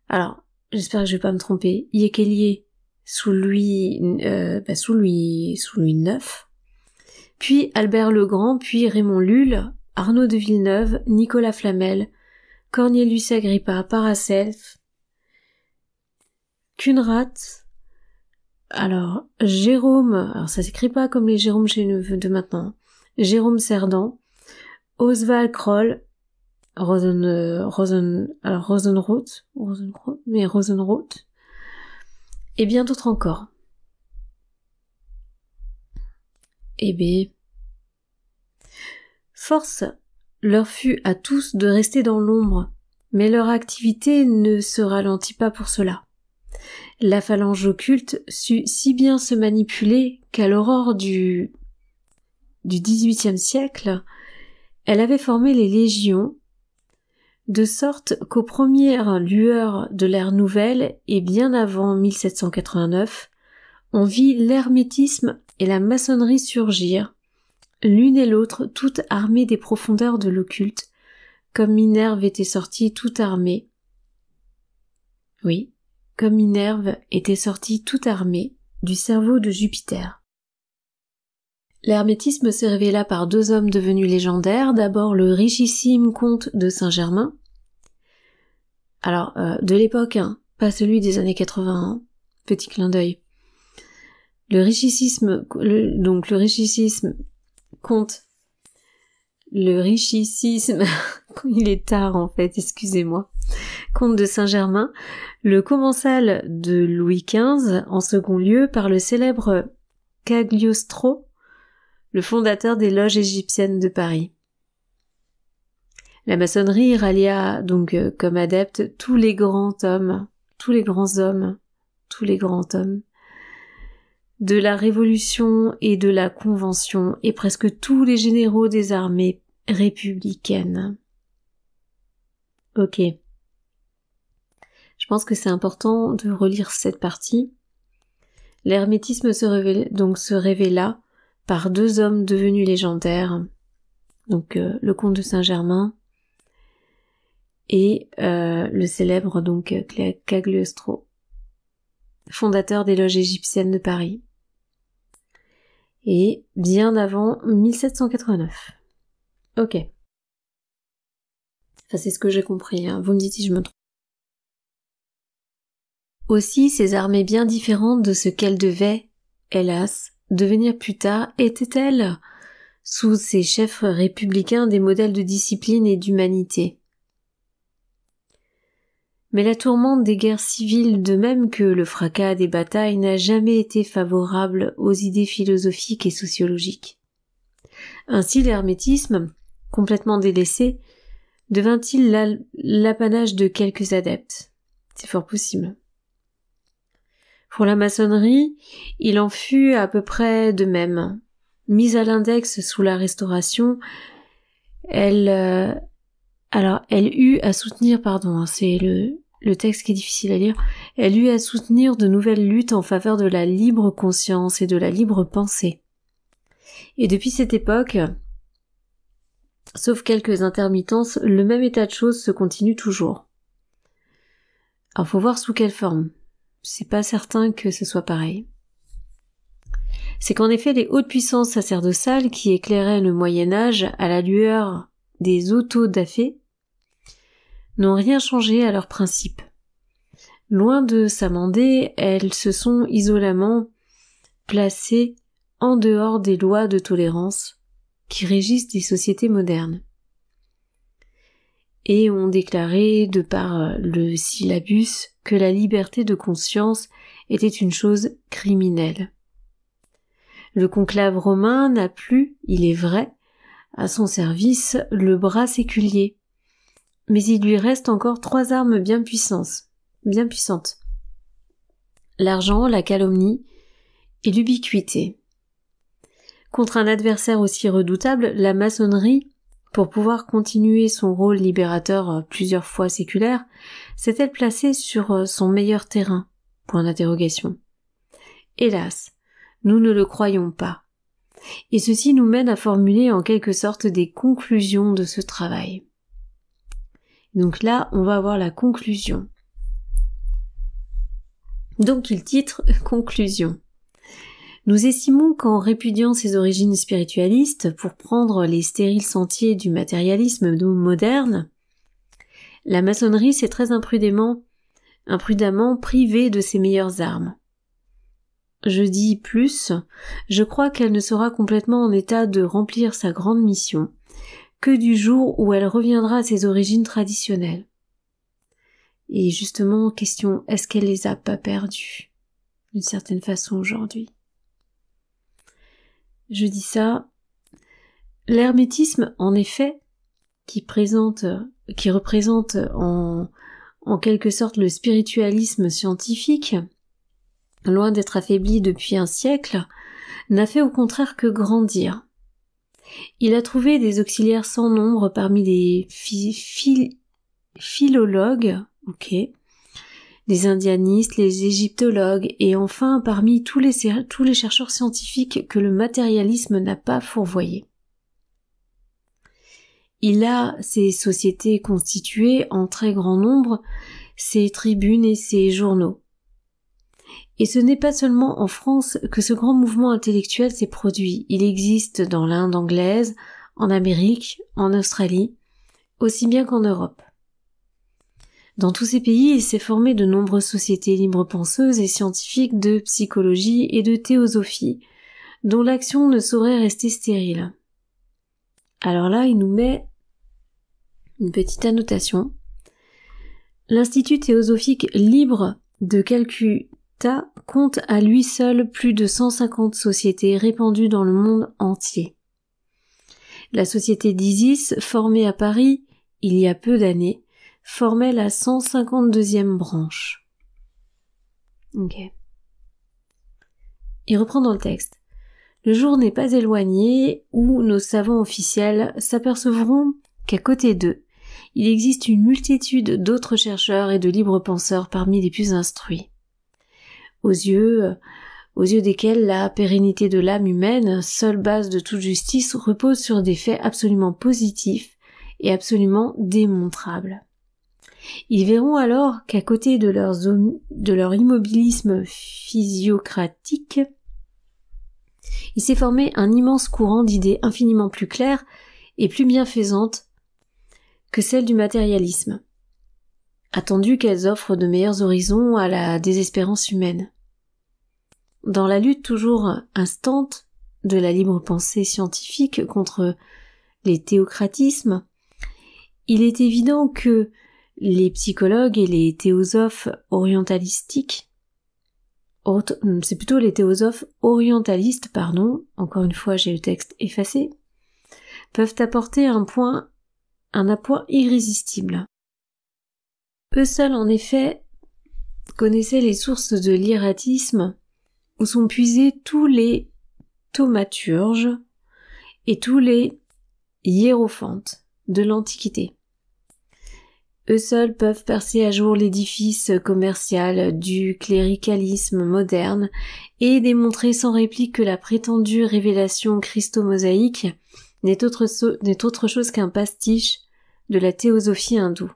alors, j'espère que je vais pas me tromper, Yékélié, sous Louis IX, puis Albert le Grand, puis Raymond Lulle, Arnaud de Villeneuve, Nicolas Flamel, Cornelius Agrippa, Paracelse, Cunrat, alors Jérôme, alors ça s'écrit pas comme les Jérôme chez nous de maintenant, Jérôme Cerdan, Oswald Kroll, Rosenroth, et bien d'autres encore. Eh bien, force leur fut à tous de rester dans l'ombre, mais leur activité ne se ralentit pas pour cela. La phalange occulte sut si bien se manipuler qu'à l'aurore du XVIIIe siècle, elle avait formé les légions, de sorte qu'aux premières lueurs de l'ère nouvelle et bien avant 1789, on vit l'hermétisme et la maçonnerie surgir, l'une et l'autre toutes armées des profondeurs de l'occulte, comme Minerve était sortie toute armée. Oui, comme Minerve était sortie toute armée du cerveau de Jupiter. L'hermétisme se révéla par deux hommes devenus légendaires, d'abord le richissime comte de Saint-Germain, alors de l'époque, pas celui des années 80, petit clin d'œil. Le richissime comte, il est tard en fait, excusez-moi, comte de Saint-Germain, le commensal de Louis XV, en second lieu par le célèbre Cagliostro, le fondateur des loges égyptiennes de Paris. La maçonnerie rallia donc comme adeptes tous les grands hommes de la Révolution et de la Convention et presque tous les généraux des armées républicaines. Ok. Je pense que c'est important de relire cette partie. L'hermétisme se révéla par deux hommes devenus légendaires, donc le comte de Saint-Germain et le célèbre donc Cagliostro, fondateur des loges égyptiennes de Paris, et bien avant 1789. Ok. Enfin, c'est ce que j'ai compris, vous me dites si je me trompe. Aussi, ces armées bien différentes de ce qu'elles devaient, hélas, devenir plus tard, étaient-elles, sous ces chefs républicains, des modèles de discipline et d'humanité. Mais la tourmente des guerres civiles, de même que le fracas des batailles, n'a jamais été favorable aux idées philosophiques et sociologiques. Ainsi l'hermétisme, complètement délaissé, devint-il l'apanage de quelques adeptes. C'est fort possible. Pour la maçonnerie, il en fut à peu près de même. Mise à l'index sous la Restauration, elle eut à soutenir, c'est le texte qui est difficile à lire, elle eut à soutenir de nouvelles luttes en faveur de la libre conscience et de la libre pensée. Et depuis cette époque, sauf quelques intermittences, le même état de choses se continue toujours. Alors faut voir sous quelle forme. C'est pas certain que ce soit pareil. C'est qu'en effet les hautes puissances sacerdotales qui éclairaient le Moyen-Âge à la lueur des auto-da-fé n'ont rien changé à leurs principes. Loin de s'amender, elles se sont isolément placées en dehors des lois de tolérance qui régissent les sociétés modernes, et ont déclaré, de par le syllabus, que la liberté de conscience était une chose criminelle. Le conclave romain n'a plus, il est vrai, à son service le bras séculier, mais il lui reste encore trois armes bien puissantes. L'argent, la calomnie et l'ubiquité. Contre un adversaire aussi redoutable, la maçonnerie, pour pouvoir continuer son rôle libérateur plusieurs fois séculaire, s'est-elle placée sur son meilleur terrain ? Point d'interrogation. Hélas, nous ne le croyons pas. Et ceci nous mène à formuler en quelque sorte des conclusions de ce travail. Donc là, on va avoir la conclusion. Donc il titre « Conclusion ». Nous estimons qu'en répudiant ses origines spiritualistes pour prendre les stériles sentiers du matérialisme moderne, la maçonnerie s'est très imprudemment privée de ses meilleures armes. Je dis plus, je crois qu'elle ne sera complètement en état de remplir sa grande mission que du jour où elle reviendra à ses origines traditionnelles. Et justement, question, est-ce qu'elle les a pas perdues, d'une certaine façon aujourd'hui ? Je dis ça, l'hermétisme, en effet, qui représente en en quelque sorte le spiritualisme scientifique, loin d'être affaibli depuis un siècle, n'a fait au contraire que grandir. Il a trouvé des auxiliaires sans nombre parmi les philologues, les indianistes, les égyptologues, et enfin parmi tous les chercheurs scientifiques que le matérialisme n'a pas fourvoyés. Il a ses sociétés constituées en très grand nombre, ses tribunes et ses journaux. Et ce n'est pas seulement en France que ce grand mouvement intellectuel s'est produit. Il existe dans l'Inde anglaise, en Amérique, en Australie, aussi bien qu'en Europe. Dans tous ces pays, il s'est formé de nombreuses sociétés libres penseuses et scientifiques de psychologie et de théosophie, dont l'action ne saurait rester stérile. Alors là, il nous met une petite annotation. L'Institut théosophique libre de Calcutta compte à lui seul plus de 150 sociétés répandues dans le monde entier. La société d'Isis, formée à Paris il y a peu d'années, formait la 152e branche. Il reprend dans le texte. Le jour n'est pas éloigné où nos savants officiels s'apercevront qu'à côté d'eux, il existe une multitude d'autres chercheurs et de libres penseurs parmi les plus instruits. Aux yeux desquels la pérennité de l'âme humaine, seule base de toute justice, repose sur des faits absolument positifs et absolument démontrables. Ils verront alors qu'à côté de leur immobilisme physiocratique, il s'est formé un immense courant d'idées infiniment plus claires et plus bienfaisantes que celles du matérialisme, attendu qu'elles offrent de meilleurs horizons à la désespérance humaine. Dans la lutte toujours instante de la libre pensée scientifique contre les théocratismes, il est évident que les psychologues et les théosophes orientalistes, encore une fois j'ai le texte effacé, peuvent apporter un apport irrésistible. Eux seuls, en effet, connaissaient les sources de l'hiératisme où sont puisés tous les thaumaturges et tous les hiérophantes de l'Antiquité. Eux seuls peuvent percer à jour l'édifice commercial du cléricalisme moderne et démontrer sans réplique que la prétendue révélation christomosaïque n'est autre chose qu'un pastiche de la théosophie hindoue.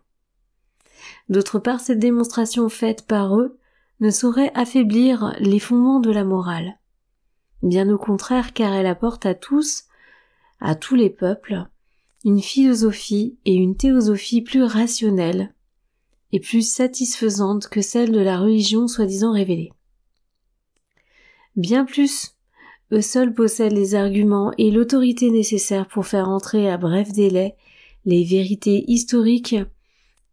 D'autre part, cette démonstration faite par eux ne saurait affaiblir les fondements de la morale. Bien au contraire, car elle apporte à tous les peuples, une philosophie et une théosophie plus rationnelles et plus satisfaisantes que celles de la religion soi-disant révélée. Bien plus, eux seuls possèdent les arguments et l'autorité nécessaires pour faire entrer à bref délai les vérités historiques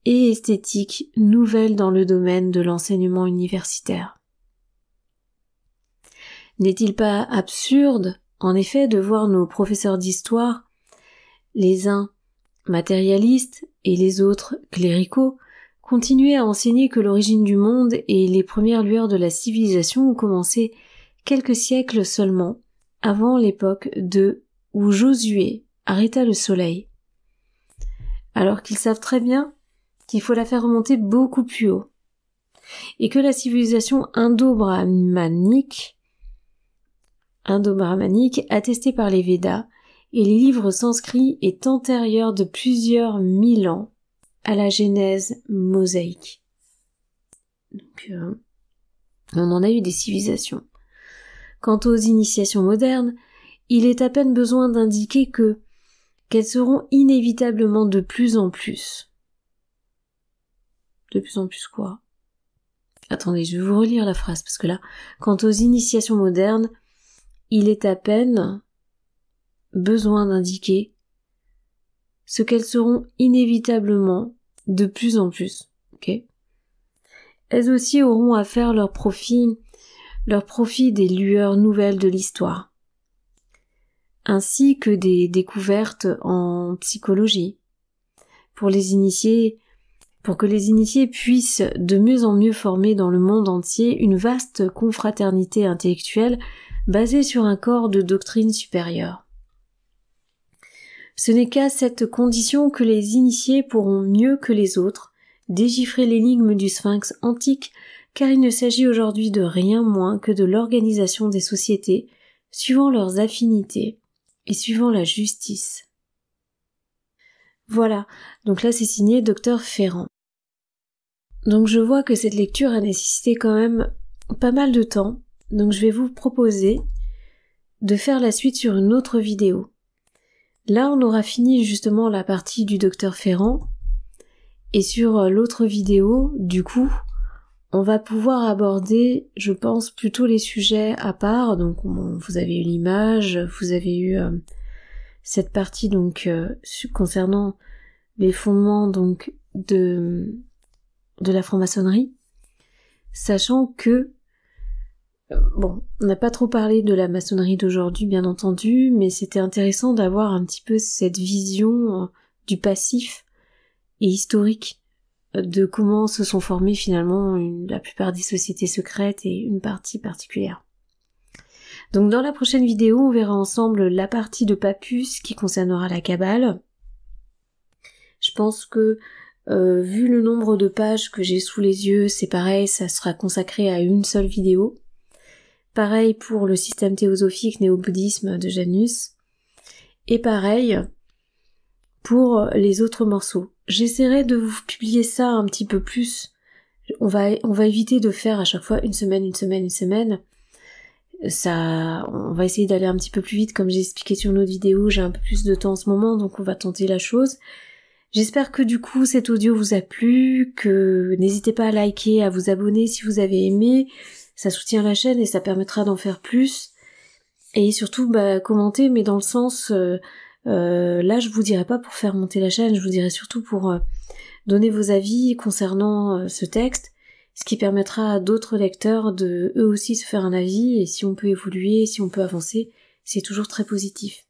et esthétiques nouvelles dans le domaine de l'enseignement universitaire. N'est-il pas absurde, en effet, de voir nos professeurs d'histoire, les uns matérialistes et les autres cléricaux, continuer à enseigner que l'origine du monde et les premières lueurs de la civilisation ont commencé quelques siècles seulement avant l'époque où Josué arrêta le soleil, alors qu'ils savent très bien qu'il faut la faire remonter beaucoup plus haut, et que la civilisation indo-brahmanique, attestée par les Védas et les livres sanscrits, est antérieure de plusieurs mille ans à la Genèse mosaïque. Donc, on en a eu des civilisations. Quant aux initiations modernes, il est à peine besoin d'indiquer qu'elles seront inévitablement de plus en plus. De plus en plus quoi? Attendez, je vais vous relire la phrase, parce que là, quant aux initiations modernes, il est à peine besoin d'indiquer ce qu'elles seront inévitablement de plus en plus. Elles aussi auront à faire leur profit des lueurs nouvelles de l'histoire, ainsi que des découvertes en psychologie, pour les initiés pour que les initiés puissent de mieux en mieux former dans le monde entier une vaste confraternité intellectuelle basée sur un corps de doctrine supérieure. Ce n'est qu'à cette condition que les initiés pourront mieux que les autres déchiffrer l'énigme du sphinx antique, car il ne s'agit aujourd'hui de rien moins que de l'organisation des sociétés suivant leurs affinités et suivant la justice. Voilà, donc là c'est signé Dr Ferrand. Donc je vois que cette lecture a nécessité quand même pas mal de temps, donc je vais vous proposer de faire la suite sur une autre vidéo. Là on aura fini justement la partie du Dr Ferrand, et sur l'autre vidéo, du coup, on va pouvoir aborder, je pense, plutôt les sujets à part. Donc vous avez eu l'image, vous avez eu cette partie donc concernant les fondements donc de la franc-maçonnerie, sachant que on n'a pas trop parlé de la maçonnerie d'aujourd'hui bien entendu, mais c'était intéressant d'avoir un petit peu cette vision du passif et historique de comment se sont formées finalement la plupart des sociétés secrètes et une partie particulière. Donc dans la prochaine vidéo, on verra ensemble la partie de Papus qui concernera la Kabbale. Je pense que vu le nombre de pages que j'ai sous les yeux, c'est pareil, ça sera consacré à une seule vidéo. Pareil pour le système théosophique néo-bouddhisme de Janus. Et pareil pour les autres morceaux. J'essaierai de vous publier ça un petit peu plus. On va éviter de faire à chaque fois une semaine. Ça, on va essayer d'aller un petit peu plus vite, comme j'ai expliqué sur notre vidéo, j'ai un peu plus de temps en ce moment, donc on va tenter la chose. J'espère que du coup cet audio vous a plu, que n'hésitez pas à liker, à vous abonner si vous avez aimé, ça soutient la chaîne et ça permettra d'en faire plus. Et surtout, commentez, mais dans le sens, là je vous dirai pas pour faire monter la chaîne, je vous dirai surtout pour donner vos avis concernant ce texte, ce qui permettra à d'autres lecteurs de eux aussi se faire un avis, et si on peut évoluer, si on peut avancer, c'est toujours très positif.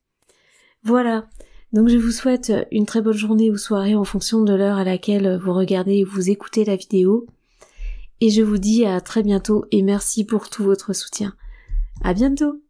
Voilà, donc je vous souhaite une très bonne journée ou soirée en fonction de l'heure à laquelle vous regardez ou vous écoutez la vidéo, et je vous dis à très bientôt et merci pour tout votre soutien. À bientôt!